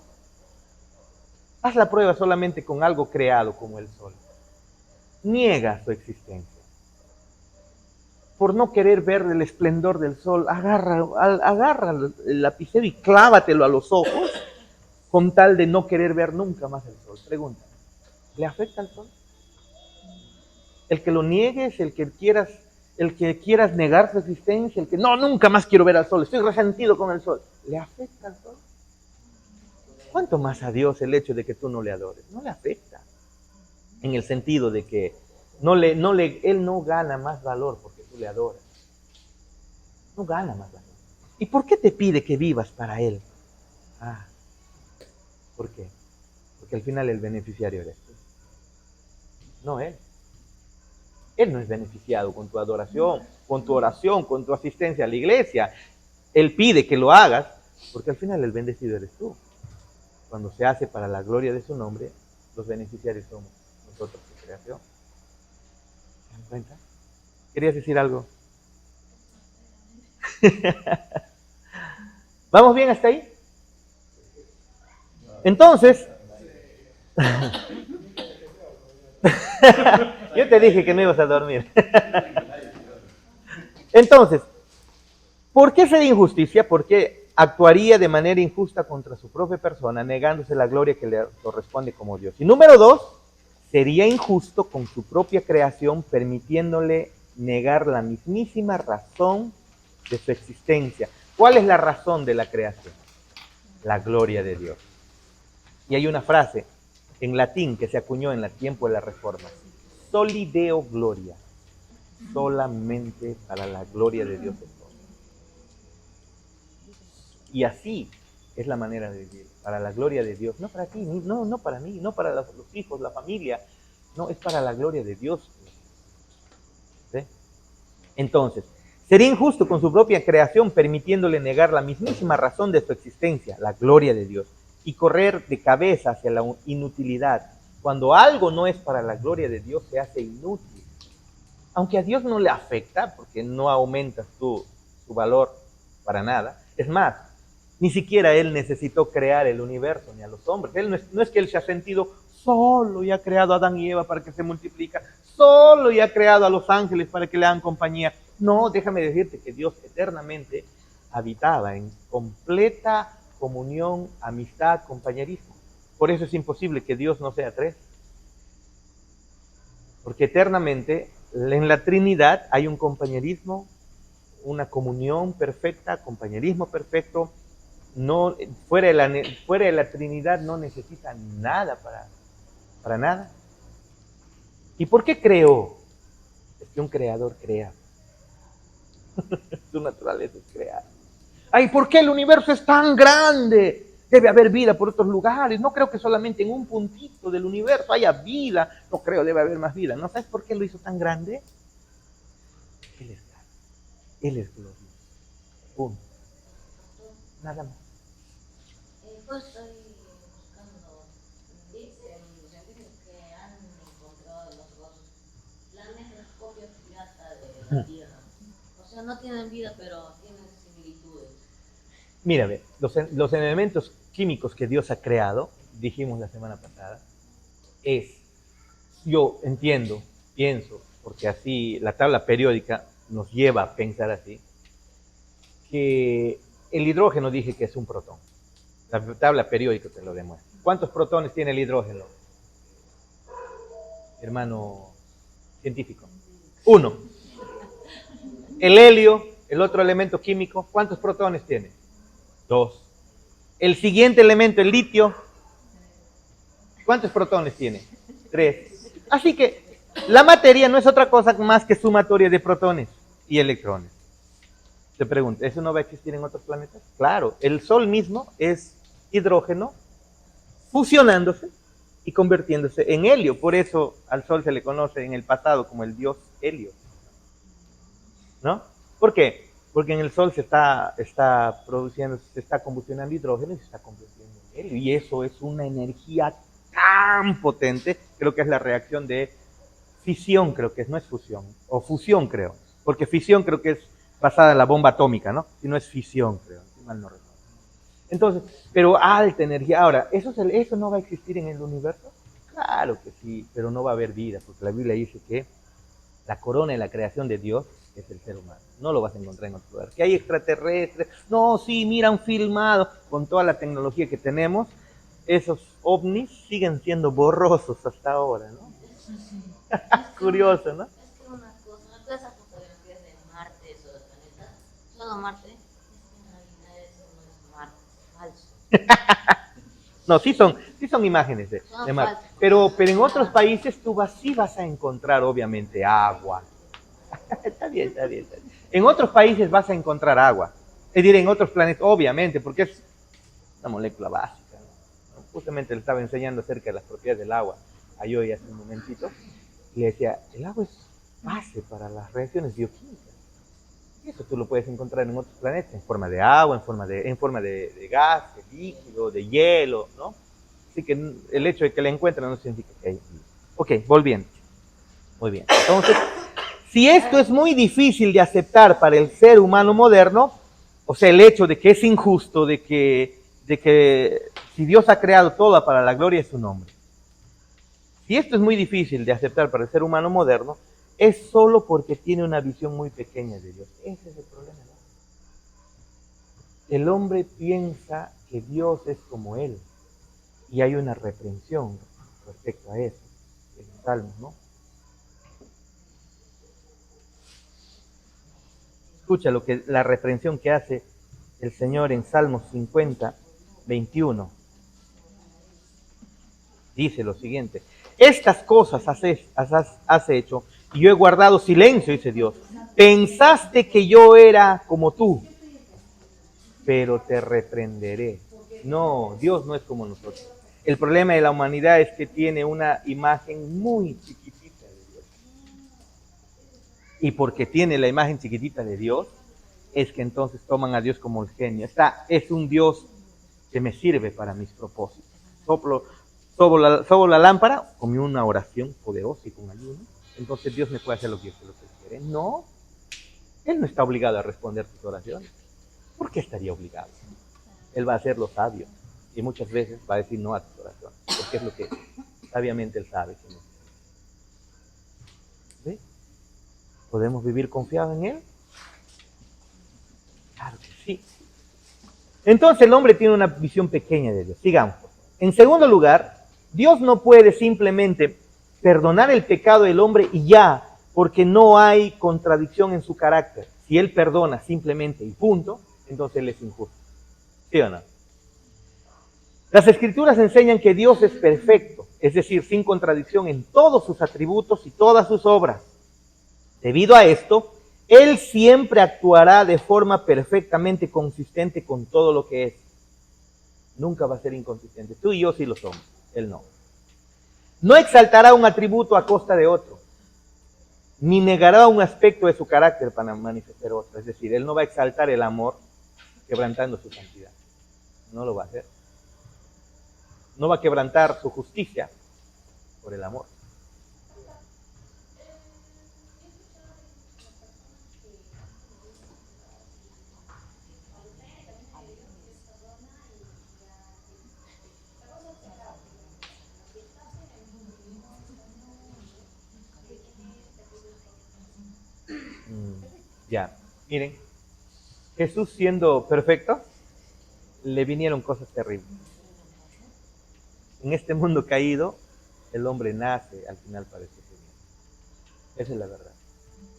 Haz la prueba solamente con algo creado como el sol. Niega su existencia. Por no querer ver el esplendor del sol, agarra el lapicero y clávatelo a los ojos con tal de no querer ver nunca más el sol. Pregunta, ¿le afecta al sol? El que lo niegues, el que quieras negar su existencia, el que no, nunca más quiero ver al sol, estoy resentido con el sol, ¿le afecta al sol? ¿Cuánto más a Dios el hecho de que tú no le adores? No le afecta. En el sentido de que Él no gana más valor porque tú le adoras. No gana más valor. ¿Y por qué te pide que vivas para Él? ¿Por qué? Porque al final el beneficiario eres tú. No Él. Él no es beneficiado con tu adoración, con tu oración, con tu asistencia a la iglesia. Él pide que lo hagas porque al final el bendecido eres tú. Cuando se hace para la gloria de su nombre, los beneficiarios somos nosotros, su creación. ¿Se dan cuenta? ¿Querías decir algo? ¿Vamos bien hasta ahí? Entonces, yo te dije que no ibas a dormir. Entonces, ¿por qué sería injusticia? Porque actuaría de manera injusta contra su propia persona, negándose la gloria que le corresponde como Dios. Y número dos, sería injusto con su propia creación, permitiéndole negar la mismísima razón de su existencia. ¿Cuál es la razón de la creación? La gloria de Dios. Y hay una frase en latín que se acuñó en el tiempo de la Reforma. Soli Deo gloria. Solamente para la gloria de Dios es todo. Y así es la manera de vivir. Para la gloria de Dios. No para ti, no para mí, no para los hijos, la familia. No, es para la gloria de Dios. ¿Sí? Entonces, sería injusto con su propia creación, permitiéndole negar la mismísima razón de su existencia, la gloria de Dios, y correr de cabeza hacia la inutilidad. Cuando algo no es para la gloria de Dios, se hace inútil. Aunque a Dios no le afecta, porque no aumentas su valor para nada. Es más, ni siquiera Él necesitó crear el universo ni a los hombres. Él no es que Él se ha sentido solo y ha creado a Adán y Eva para que se multiplica, solo y ha creado a los ángeles para que le hagan compañía. No, déjame decirte que Dios eternamente habitaba en completa comunión, amistad, compañerismo. Por eso es imposible que Dios no sea tres. Porque eternamente en la Trinidad hay un compañerismo, una comunión perfecta, compañerismo perfecto. No, fuera de la Trinidad no necesita nada para nada. ¿Y por qué creó? Es que un creador crea. Su naturaleza es crear. Ay, ¿por qué el universo es tan grande? Debe haber vida por otros lugares. No creo que solamente en un puntito del universo haya vida. No creo, debe haber más vida. ¿No sabes por qué lo hizo tan grande? Él es grande. Él es glorioso. Punto. Nada más. Pues estoy buscando, dicen los científicos que han encontrado los planetas copias pirata de la Tierra. O sea, no tienen vida, pero tienen similitudes. Mira, ve, los elementos químicos que Dios ha creado, dijimos la semana pasada, yo entiendo, pienso, porque así la tabla periódica nos lleva a pensar así, que el hidrógeno dije que es un protón. La tabla periódica te lo demuestra. ¿Cuántos protones tiene el hidrógeno? Hermano científico. 1. El helio, el otro elemento químico, ¿cuántos protones tiene? 2. El siguiente elemento, el litio, ¿cuántos protones tiene? 3. Así que la materia no es otra cosa más que sumatoria de protones y electrones. Te pregunto, ¿eso no va a existir en otros planetas? Claro, el Sol mismo es hidrógeno fusionándose y convirtiéndose en helio. Por eso al Sol se le conoce en el pasado como el dios Helio. ¿No? ¿Por qué? Porque en el Sol se está produciendo, se está combustionando hidrógeno y se está convirtiendo en helio. Y eso es una energía tan potente, creo que es la reacción de fisión, creo que es, no es fusión, o fusión creo, porque fisión creo que es basada en la bomba atómica, ¿no? Si no es fisión, creo, si mal no recuerdo. Entonces, pero alta energía. Ahora, ¿eso no va a existir en el universo? Claro que sí, pero no va a haber vida, porque la Biblia dice que la corona de la creación de Dios es el ser humano. No lo vas a encontrar en otro lugar. Que hay extraterrestres. No, sí, mira un filmado. Con toda la tecnología que tenemos, esos ovnis siguen siendo borrosos hasta ahora, ¿no? Curioso, ¿no? Es que una cosa, todas esas fotografías de Marte, esos planetas, solo Marte, es que en realidad eso no es Marte, es falso. No, sí son imágenes de Marte. Pero en otros países tú sí vas a encontrar, obviamente, agua. Está bien, está bien, está bien. En otros países vas a encontrar agua. Es decir, en otros planetas, obviamente, porque es una molécula básica, ¿no? Justamente le estaba enseñando acerca de las propiedades del agua a Yoy hace un momentito. Y le decía, el agua es base para las reacciones bioquímicas. Y eso tú lo puedes encontrar en otros planetas, en forma de agua, en forma de gas, de líquido, de hielo, ¿no? Así que el hecho de que la encuentren no significa que hay vida. Ok, volviendo. Muy bien. Entonces, si esto es muy difícil de aceptar para el ser humano moderno, o sea, el hecho de que es injusto, de que si Dios ha creado todo para la gloria de su nombre, si esto es muy difícil de aceptar para el ser humano moderno, es solo porque tiene una visión muy pequeña de Dios. Ese es el problema, ¿no? El hombre piensa que Dios es como él, y hay una reprensión respecto a eso, en los Salmos, ¿no? Escucha la reprensión que hace el Señor en Salmos 50, 21. Dice lo siguiente: estas cosas has hecho y yo he guardado silencio, dice Dios. Pensaste que yo era como tú, pero te reprenderé. No, Dios no es como nosotros. El problema de la humanidad es que tiene una imagen muy chiquitita de Dios. Y porque tiene la imagen chiquitita de Dios, es que entonces toman a Dios como el genio. Es un Dios que me sirve para mis propósitos. Sobre la lámpara, con una oración poderosa y con ayuno, entonces Dios me puede hacer lo que quiere. No, Él no está obligado a responder tus oraciones. ¿Por qué estaría obligado? Él va a hacer lo sabio y muchas veces va a decir no a tus oraciones, porque es lo que sabiamente Él sabe que necesita. ¿Sí? ¿Podemos vivir confiados en Él? Claro que sí. Sí. Entonces el hombre tiene una visión pequeña de Dios. Sigamos. En segundo lugar, Dios no puede simplemente perdonar el pecado del hombre y ya, porque no hay contradicción en su carácter. Si Él perdona simplemente y punto, entonces Él es injusto. ¿Sí o no? Las Escrituras enseñan que Dios es perfecto, es decir, sin contradicción en todos sus atributos y todas sus obras. Debido a esto, Él siempre actuará de forma perfectamente consistente con todo lo que es. Nunca va a ser inconsistente. Tú y yo sí lo somos, Él no. No exaltará un atributo a costa de otro, ni negará un aspecto de su carácter para manifestar otro. Es decir, Él no va a exaltar el amor quebrantando su santidad. No lo va a hacer. No va a quebrantar su justicia por el amor. Ya, miren, Jesús siendo perfecto, le vinieron cosas terribles. En este mundo caído, el hombre nace al final para el sufrimiento. Esa es la verdad.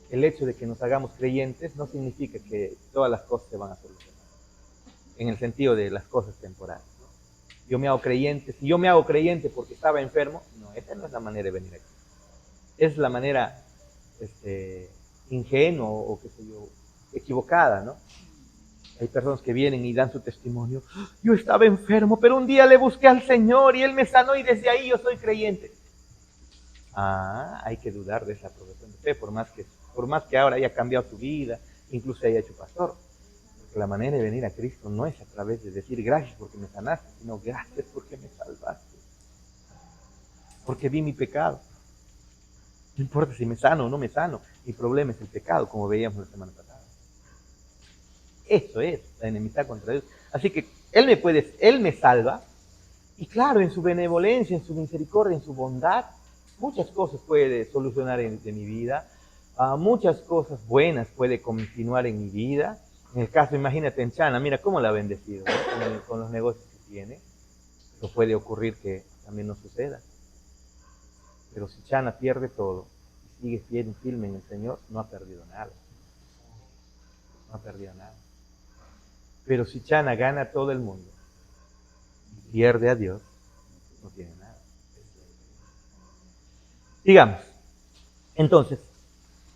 El hecho de que nos hagamos creyentes no significa que todas las cosas se van a solucionar. En el sentido de las cosas temporales, ¿no? Yo me hago creyente, si yo me hago creyente porque estaba enfermo, no, esa no es la manera de venir aquí. Es la manera ingenua o qué sé yo, equivocada, ¿no? Hay personas que vienen y dan su testimonio. Yo estaba enfermo, pero un día le busqué al Señor y Él me sanó y desde ahí yo soy creyente. Hay que dudar de esa profesión de fe, por más que ahora haya cambiado su vida, incluso haya hecho pastor. Porque la manera de venir a Cristo no es a través de decir gracias porque me sanaste, sino gracias porque me salvaste. Porque vi mi pecado. No importa si me sano o no me sano, mi problema es el pecado, como veíamos la semana pasada. Eso es la enemistad contra Dios. Así que Él me salva, y claro, en su benevolencia, en su misericordia, en su bondad, muchas cosas puede solucionar de mi vida, muchas cosas buenas puede continuar en mi vida. En el caso, imagínate en Chana, mira cómo la ha bendecido, ¿no? con los negocios que tiene. Pero puede ocurrir que también no suceda. Pero si Chana pierde todo y sigue fiel y firme en el Señor, no ha perdido nada. No ha perdido nada. Pero si Chana gana todo el mundo y pierde a Dios, no tiene nada. Sigamos. Entonces,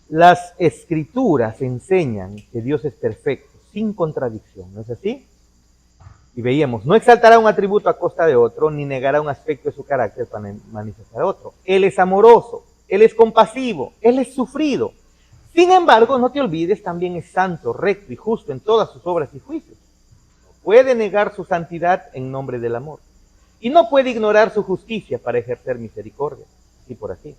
las Escrituras enseñan que Dios es perfecto, sin contradicción, ¿no es así? Y veíamos, no exaltará un atributo a costa de otro, ni negará un aspecto de su carácter para manifestar otro. Él es amoroso, Él es compasivo, Él es sufrido. Sin embargo, no te olvides, también es santo, recto y justo en todas sus obras y juicios. No puede negar su santidad en nombre del amor. Y no puede ignorar su justicia para ejercer misericordia. Así por así.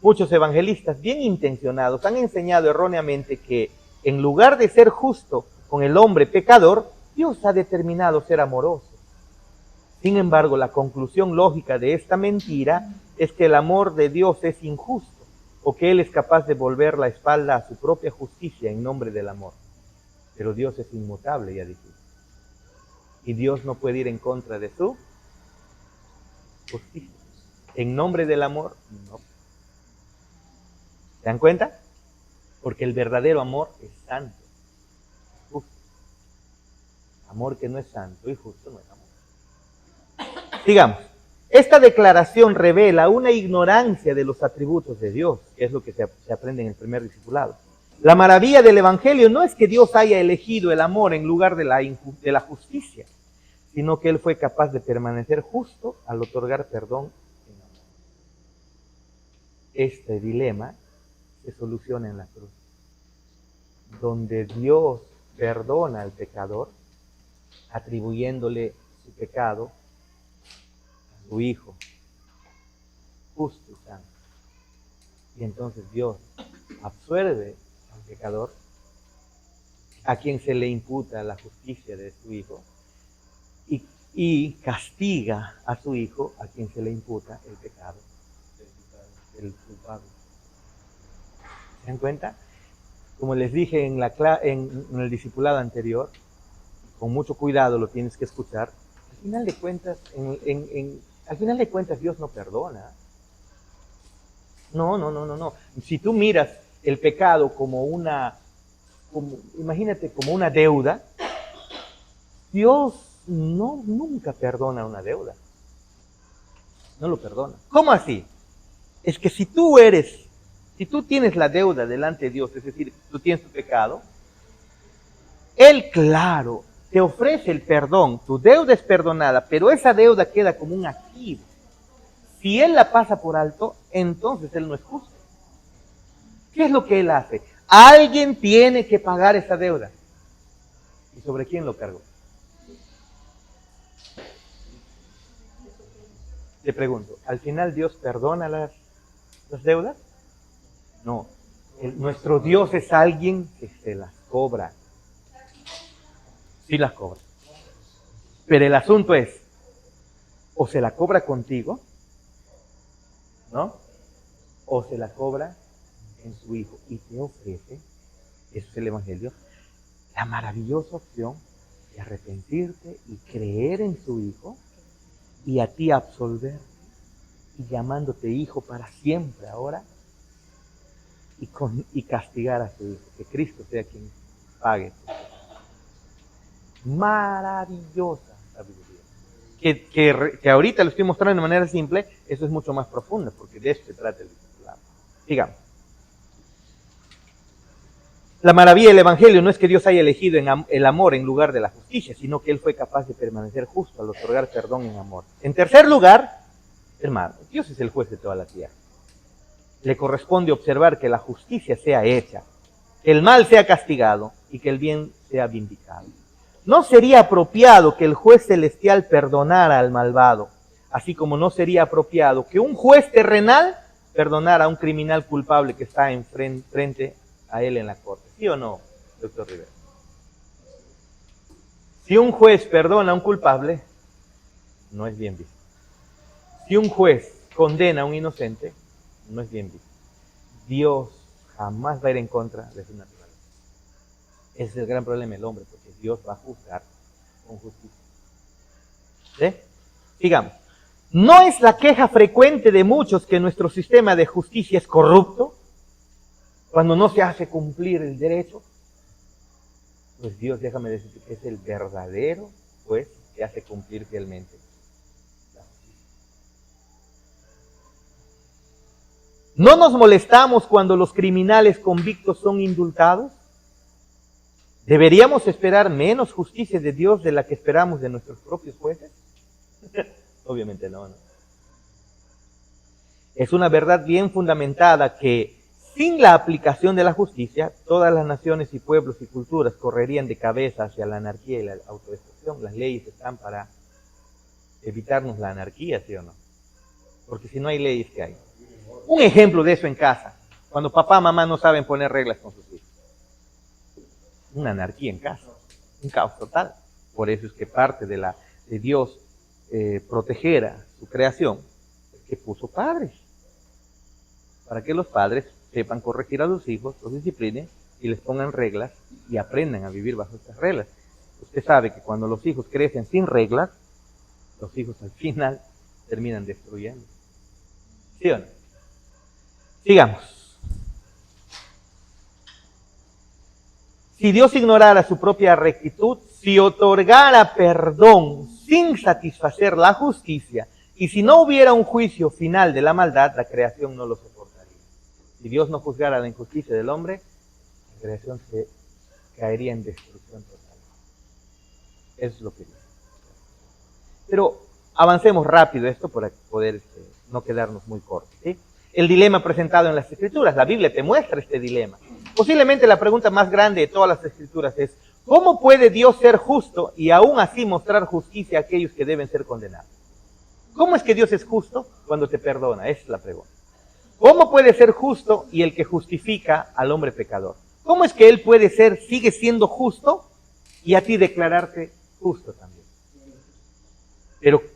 Muchos evangelistas bien intencionados han enseñado erróneamente que en lugar de ser justo con el hombre pecador, Dios ha determinado ser amoroso. Sin embargo, la conclusión lógica de esta mentira es que el amor de Dios es injusto, o que Él es capaz de volver la espalda a su propia justicia en nombre del amor. Pero Dios es inmutable, ya dijimos. Y Dios no puede ir en contra de su justicia. En nombre del amor, no. ¿Se dan cuenta? Porque el verdadero amor es santo, justo. Amor que no es santo y justo no es amor. Sigamos. Esta declaración revela una ignorancia de los atributos de Dios, que es lo que se aprende en el primer discipulado. La maravilla del Evangelio no es que Dios haya elegido el amor en lugar de la justicia, sino que Él fue capaz de permanecer justo al otorgar perdón en amor. Este dilema se soluciona en la cruz, donde Dios perdona al pecador, atribuyéndole su pecado a su Hijo, justo y santo. Y entonces Dios absuelve al pecador, a quien se le imputa la justicia de su Hijo, y castiga a su Hijo, a quien se le imputa el pecado del culpable. ¿Se dan cuenta? como les dije en el discipulado anterior, con mucho cuidado lo tienes que escuchar. Al final de cuentas, al final de cuentas Dios no perdona. No. Si tú miras el pecado imagínate como una deuda, Dios nunca perdona una deuda. No lo perdona. ¿Cómo así? Es que si tú tienes la deuda delante de Dios, es decir, tú tienes tu pecado, Él, claro, te ofrece el perdón, tu deuda es perdonada, pero esa deuda queda como un activo. Si Él la pasa por alto, entonces Él no es justo. ¿Qué es lo que Él hace? Alguien tiene que pagar esa deuda. ¿Y sobre quién lo cargó? Te pregunto, ¿al final Dios perdona las deudas? No. Nuestro Dios es alguien que se las cobra. Sí las cobra. Pero el asunto es, o se la cobra contigo, ¿no? O se la cobra en su Hijo. Y te ofrece, eso es el Evangelio, la maravillosa opción de arrepentirte y creer en su Hijo y a ti absolver y llamándote hijo para siempre ahora y castigar a su Hijo. Que Cristo sea quien pague. Maravillosa sabiduría. Que ahorita lo estoy mostrando de manera simple, eso es mucho más profundo, porque de eso se trata el discipulado. Sigamos. La maravilla del Evangelio no es que Dios haya elegido el amor en lugar de la justicia, sino que Él fue capaz de permanecer justo al otorgar perdón en amor. En tercer lugar, hermano, Dios es el juez de toda la tierra. Le corresponde observar que la justicia sea hecha, que el mal sea castigado y que el bien sea vindicado. No sería apropiado que el juez celestial perdonara al malvado, así como no sería apropiado que un juez terrenal perdonara a un criminal culpable que está frente a él en la corte. ¿Sí o no, doctor Rivera? Si un juez perdona a un culpable, no es bien visto. Si un juez condena a un inocente, no es bien visto. Dios jamás va a ir en contra de su naturaleza. Ese es el gran problema del hombre, porque Dios va a juzgar con justicia. ¿Sí? Sigamos. ¿No es la queja frecuente de muchos que nuestro sistema de justicia es corrupto? Cuando no se hace cumplir el derecho, pues Dios, déjame decirte que es el verdadero juez que hace cumplir fielmente la justicia. ¿No nos molestamos cuando los criminales convictos son indultados? ¿Deberíamos esperar menos justicia de Dios de la que esperamos de nuestros propios jueces? Obviamente no. Es una verdad bien fundamentada que sin la aplicación de la justicia, todas las naciones y pueblos y culturas correrían de cabeza hacia la anarquía y la autodestrucción. Las leyes están para evitarnos la anarquía, ¿sí o no? Porque si no hay leyes, ¿qué hay? Un ejemplo de eso en casa, cuando papá y mamá no saben poner reglas con sus hijos. Una anarquía en casa, un caos total. Por eso es que parte de Dios proteger a su creación, es que puso padres, para que los padres sepan corregir a los hijos, los disciplinen y les pongan reglas y aprendan a vivir bajo estas reglas. Usted sabe que cuando los hijos crecen sin reglas, los hijos al final terminan destruyendo. ¿Sí o no? Sigamos. Si Dios ignorara su propia rectitud, si otorgara perdón sin satisfacer la justicia, y si no hubiera un juicio final de la maldad, la creación no lo soportaría. Si Dios no juzgara la injusticia del hombre, la creación se caería en destrucción total. Eso es lo que dice. Pero avancemos rápido esto para poder no quedarnos muy cortos, ¿sí? El dilema presentado en las Escrituras. La Biblia te muestra este dilema. Posiblemente la pregunta más grande de todas las Escrituras es: ¿cómo puede Dios ser justo y aún así mostrar justicia a aquellos que deben ser condenados? ¿Cómo es que Dios es justo cuando te perdona? Esa es la pregunta. ¿Cómo puede ser justo y el que justifica al hombre pecador? ¿Cómo es que Él sigue siendo justo y a ti declararte justo también?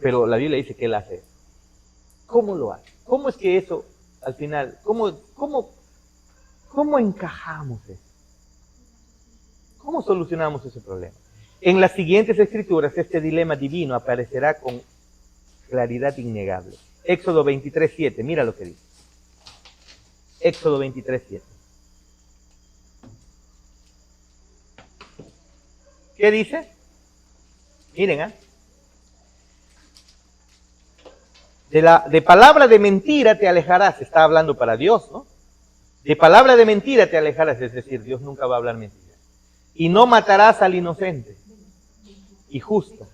Pero la Biblia dice que Él hace eso. ¿Cómo lo hace? ¿Cómo es que eso, al final, cómo encajamos eso? ¿Cómo solucionamos ese problema? En las siguientes escrituras, este dilema divino aparecerá con claridad innegable. Éxodo 23:7, mira lo que dice. Éxodo 23:7. ¿Qué dice? Miren, de palabra de mentira te alejarás, está hablando para Dios, ¿no? De palabra de mentira te alejarás, es decir, Dios nunca va a hablar mentira. Y no matarás al inocente y justo,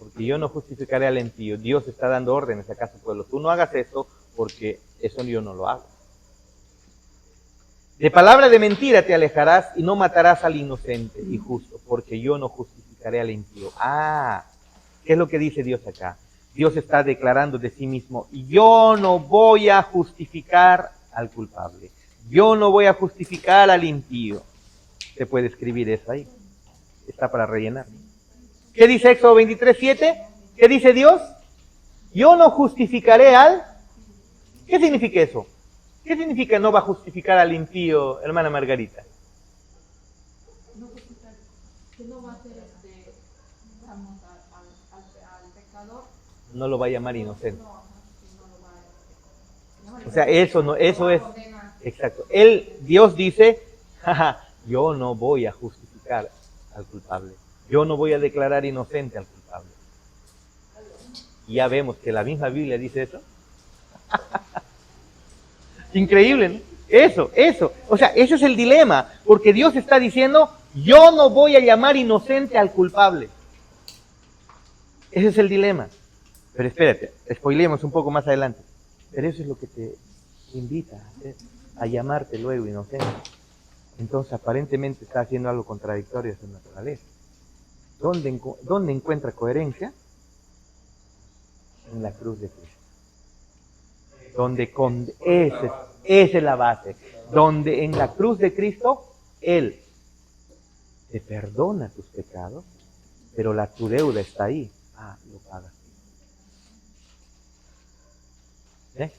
porque yo no justificaré al impío. Dios está dando órdenes acá a su pueblo. Tú no hagas esto porque eso yo no lo hago. De palabra de mentira te alejarás y no matarás al inocente y justo, porque yo no justificaré al impío. ¿Qué es lo que dice Dios acá? Dios está declarando de sí mismo, yo no voy a justificar al culpable. Yo no voy a justificar al impío. Se puede escribir eso ahí. Está para rellenar. ¿Qué dice Éxodo 23:7? ¿Qué dice Dios? Yo no justificaré al... ¿Qué significa eso? ¿Qué significa no va a justificar al impío, hermana Margarita? Que no va a ser digamos, al pecador. No lo va a llamar inocente. No lo va a llamar. O sea, eso es... Exacto. Dios dice, yo no voy a justificar al culpable. Yo no voy a declarar inocente al culpable. Y ya vemos que la misma Biblia dice eso. Increíble, ¿no? Eso. O sea, ese es el dilema. Porque Dios está diciendo, yo no voy a llamar inocente al culpable. Ese es el dilema. Pero espérate, spoileemos un poco más adelante. Pero eso es lo que te invita a hacer, a llamarte luego inocente. Entonces aparentemente está haciendo algo contradictorio a su naturaleza. ¿Dónde encuentra coherencia? En la cruz de Cristo. Esa es la base. Donde en la cruz de Cristo, Él te perdona tus pecados, pero tu deuda está ahí. Lo pagas. ¿Eh?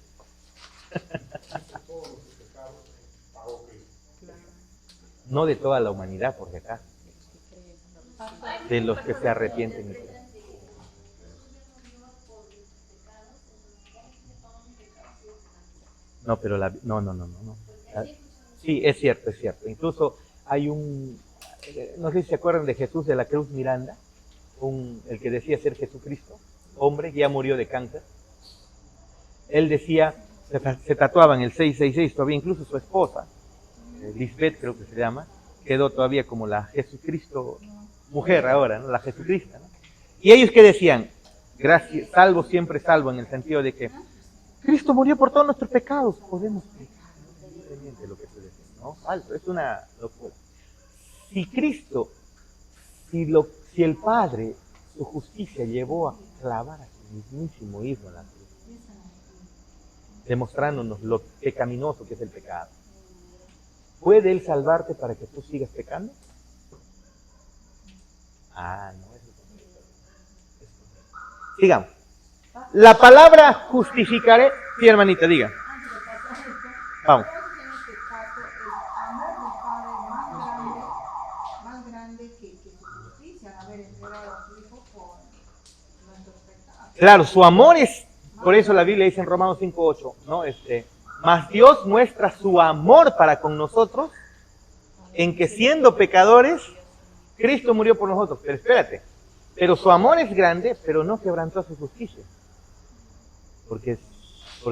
No de toda la humanidad, por acá. De los que se arrepienten. No, pero no. Sí, es cierto. Incluso hay no sé si se acuerdan de Jesús de la Cruz Miranda, el que decía ser Jesucristo, hombre, que ya murió de cáncer. Él decía, se tatuaban el 666, todavía incluso su esposa, Lisbeth creo que se llama, quedó todavía como la Jesucristo mujer ahora, ¿no? La Jesucristo, ¿no? Y ellos que decían, gracias, salvo siempre salvo, en el sentido de que Cristo murió por todos nuestros pecados, podemos pecar, ¿no? Lo que se dice, ¿no? Falso, es una locura. Si Cristo, si el Padre, su justicia llevó a clavar a su mismísimo Hijo en la cruz, demostrándonos lo pecaminoso que es el pecado, ¿puede Él salvarte para que tú sigas pecando? No, eso es. Sigamos. La palabra justificaré. Sí, hermanita, diga. Vamos. En este caso, el amor del Padre más grande que su justicia, haber entregado a su Hijo por nuestros pecados. Claro, su amor es, por eso la Biblia dice en Romanos 5:8, ¿no? Mas Dios muestra su amor para con nosotros en que siendo pecadores, Cristo murió por nosotros. Pero espérate, pero su amor es grande, pero no quebrantó su justicia. Porque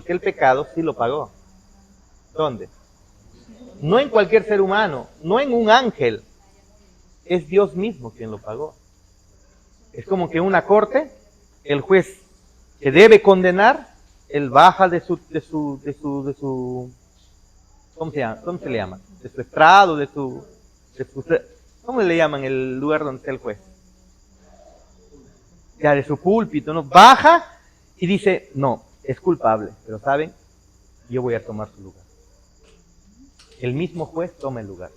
el pecado sí lo pagó. ¿Dónde? No en cualquier ser humano, no en un ángel. Es Dios mismo quien lo pagó. Es como que en una corte, el juez que debe condenar, él baja de su ¿cómo se le llama? De su estrado, ¿cómo le llaman el lugar donde está el juez? Ya, de su púlpito, ¿no? Baja y dice, no, es culpable, pero ¿saben? Yo voy a tomar su lugar. El mismo juez toma el lugar.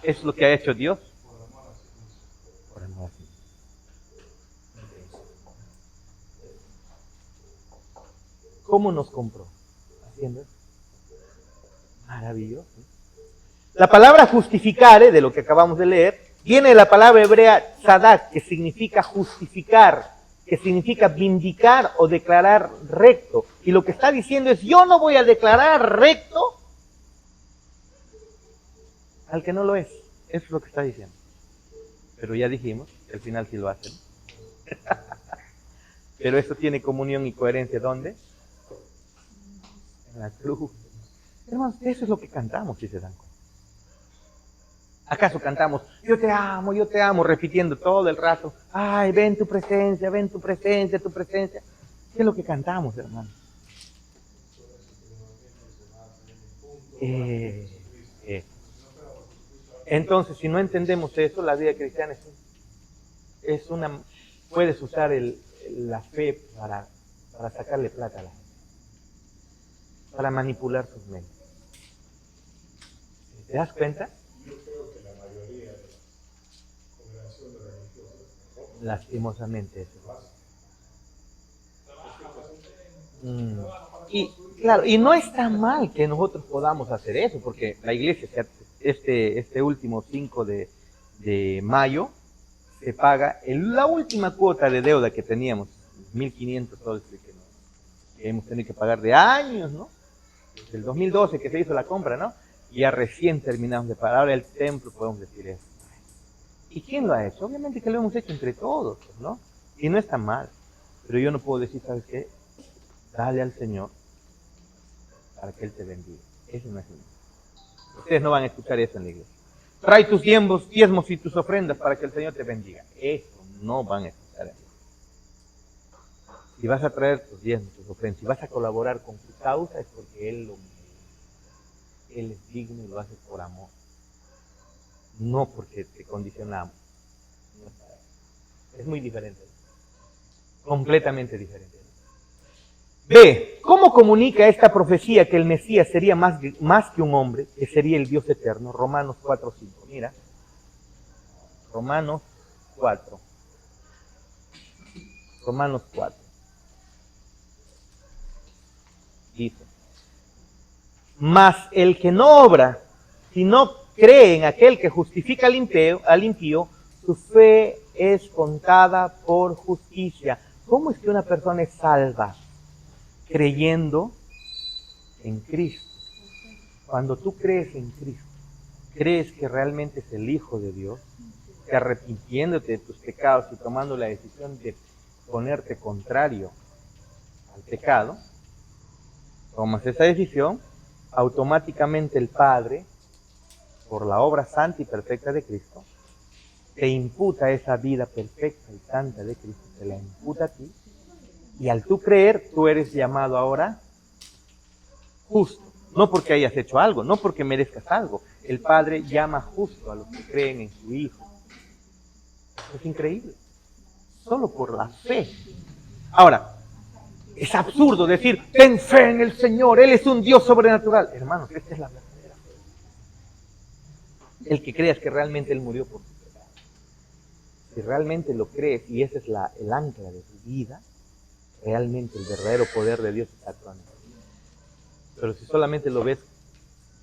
¿Es lo que ha hecho Dios? Por amor a sí. ¿Cómo nos compró? Haciendo eso. Maravilloso. La palabra justificare, de lo que acabamos de leer, viene de la palabra hebrea tzadak, que significa justificar, que significa vindicar o declarar recto. Y lo que está diciendo es, yo no voy a declarar recto al que no lo es. Eso es lo que está diciendo. Pero ya dijimos que al final sí lo hacen. Pero eso tiene comunión y coherencia, ¿dónde? En la cruz. Hermanos, eso es lo que cantamos, si se dan cuenta. ¿Acaso cantamos, yo te amo, repitiendo todo el rato, ay, ven tu presencia, tu presencia? ¿Qué es lo que cantamos, hermano? Entonces, si no entendemos eso, la vida cristiana es una... Puedes usar la fe para sacarle plata a la gente, para manipular sus mentes. ¿Te das cuenta? Yo creo que la mayoría de las congregaciones religiosas Lastimosamente eso. Y claro, y no está mal que nosotros podamos hacer eso, porque la iglesia, este último 5 de mayo, se paga la última cuota de deuda que teníamos, 1.500 dólares que hemos tenido que pagar de años, ¿no? Desde el 2012 que se hizo la compra, ¿no? Y ya recién terminamos de pagar. Ahora el templo, podemos decir eso. ¿Y quién lo ha hecho? Obviamente que lo hemos hecho entre todos, ¿no? Y no está mal. Pero yo no puedo decir, ¿sabes qué? Dale al Señor para que Él te bendiga. Eso no es mío. Ustedes no van a escuchar eso en la iglesia. Trae tus diezmos y tus ofrendas para que el Señor te bendiga. Eso no van a escuchar eso. Si vas a traer tus diezmos, tus ofrendas, si vas a colaborar con tu causa, es porque Él es digno y lo hace por amor. No porque te condicionamos. Es muy diferente. Completamente diferente. B. ¿Cómo comunica esta profecía que el Mesías sería más que un hombre, que sería el Dios eterno? Romanos 4:5. Mira. Romanos 4. Romanos 4. Dice: mas el que no obra, si no cree en aquel que justifica al impío, su fe es contada por justicia. ¿Cómo es que una persona es salva? Creyendo en Cristo. Cuando tú crees en Cristo, crees que realmente es el Hijo de Dios, que arrepintiéndote de tus pecados y tomando la decisión de ponerte contrario al pecado, tomas esa decisión, automáticamente el Padre, por la obra santa y perfecta de Cristo, te imputa esa vida perfecta y santa de Cristo, te la imputa a ti, y al tú creer, tú eres llamado ahora justo. No porque hayas hecho algo, no porque merezcas algo. El Padre llama justo a los que creen en su Hijo. Es increíble. Solo por la fe. Ahora, es absurdo decir, ten fe en el Señor, Él es un Dios sobrenatural. Hermanos, esta es la verdadera fe. El que creas que realmente Él murió por tu pecado. Si realmente lo crees y ese es el ancla de tu vida, realmente el verdadero poder de Dios está actuando. Pero si solamente lo ves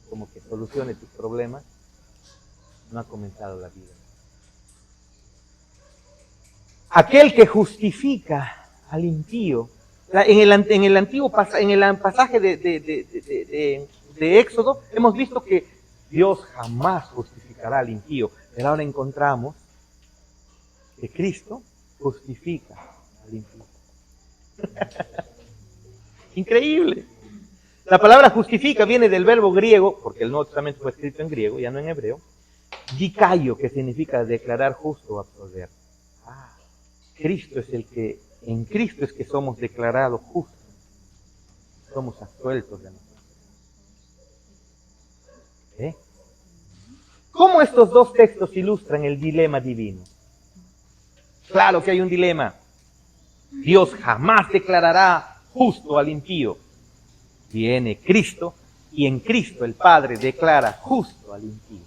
como que solucione tus problemas, no ha comenzado la vida. Aquel que justifica al impío, en el pasaje de Éxodo, hemos visto que Dios jamás justificará al impío, pero ahora encontramos que Cristo justifica al impío. Increíble. La palabra justifica viene del verbo griego, porque el Nuevo Testamento fue escrito en griego, ya no en hebreo, dikaio, que significa declarar justo o absolver. Cristo es en Cristo es que somos declarados justos, somos absueltos de nosotros. ¿Cómo estos dos textos ilustran el dilema divino? Claro que hay un dilema. Dios jamás declarará justo al impío. Viene Cristo y en Cristo el Padre declara justo al impío.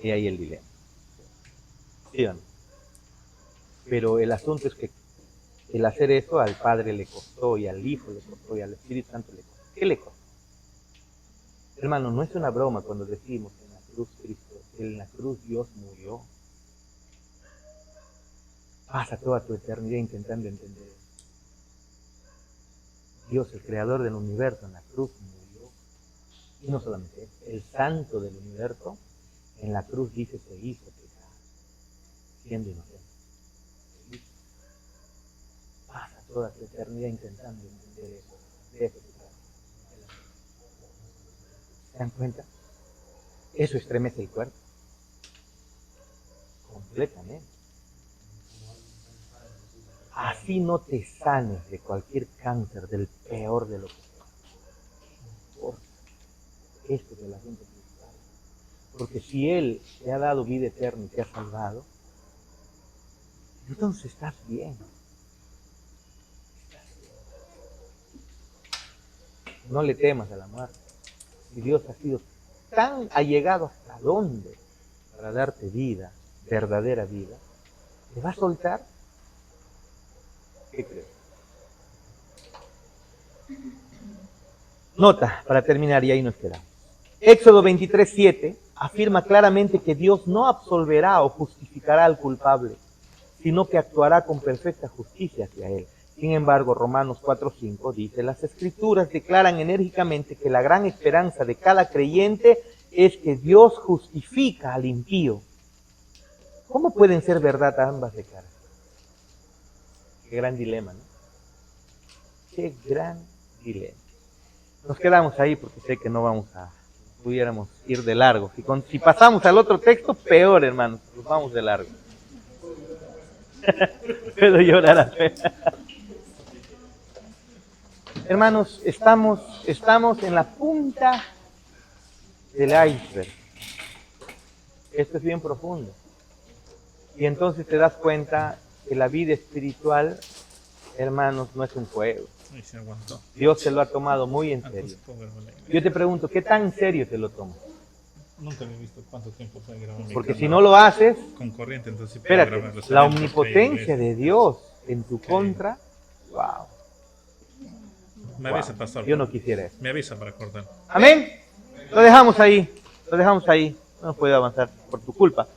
Y ahí el dilema. ¿Sí o no? Pero el asunto es que el hacer eso al Padre le costó, y al Hijo le costó, y al Espíritu Santo le costó. ¿Qué le costó? Hermano, no es una broma cuando decimos en la cruz Cristo, en la cruz Dios murió. Pasa toda tu eternidad intentando entender eso. Dios, el creador del universo, en la cruz murió. Y no solamente eso, el santo del universo, en la cruz dice se hizo pecado, siendo inocente. Se hizo. Pasa toda tu eternidad intentando entender eso. De eso se trata. ¿Se dan cuenta? Eso estremece el cuerpo. Completamente. Así no te sanes de cualquier cáncer, del peor de lo que sea. ¿Qué importa? Esto es el asunto principal. Porque si Él te ha dado vida eterna y te ha salvado, entonces estás bien. No le temas a la muerte. Si Dios ha sido tan allegado hasta dónde para darte vida, verdadera vida, ¿te va a soltar? ¿Qué crees? Nota, para terminar, y ahí nos quedamos. Éxodo 23:7 afirma claramente que Dios no absolverá o justificará al culpable, sino que actuará con perfecta justicia hacia él. Sin embargo, Romanos 4:5 dice, las Escrituras declaran enérgicamente que la gran esperanza de cada creyente es que Dios justifica al impío. ¿Cómo pueden ser verdad ambas de cara? Qué gran dilema, ¿no? Qué gran dilema. Nos quedamos ahí porque sé que no vamos a, pudiéramos ir de largo. Si pasamos al otro texto, peor, hermanos, nos vamos de largo. Puedo llorar a fe. Hermanos, estamos en la punta del iceberg. Esto es bien profundo. Y entonces te das cuenta que la vida espiritual, hermanos, no es un juego. Dios se lo ha tomado muy en serio. Yo te pregunto, ¿qué tan en serio te lo tomas? Nunca me he visto cuánto tiempo puede grabar mi Porque canal. si no lo haces, Con corriente, entonces sí puedo espérate, grabarlo. la Sabiendo omnipotencia que de Dios en tu contra, wow. me avisa, pastor. Yo no quisiera eso. Me avisa para cortar. Amén. Lo dejamos ahí. No hemos podido avanzar por tu culpa.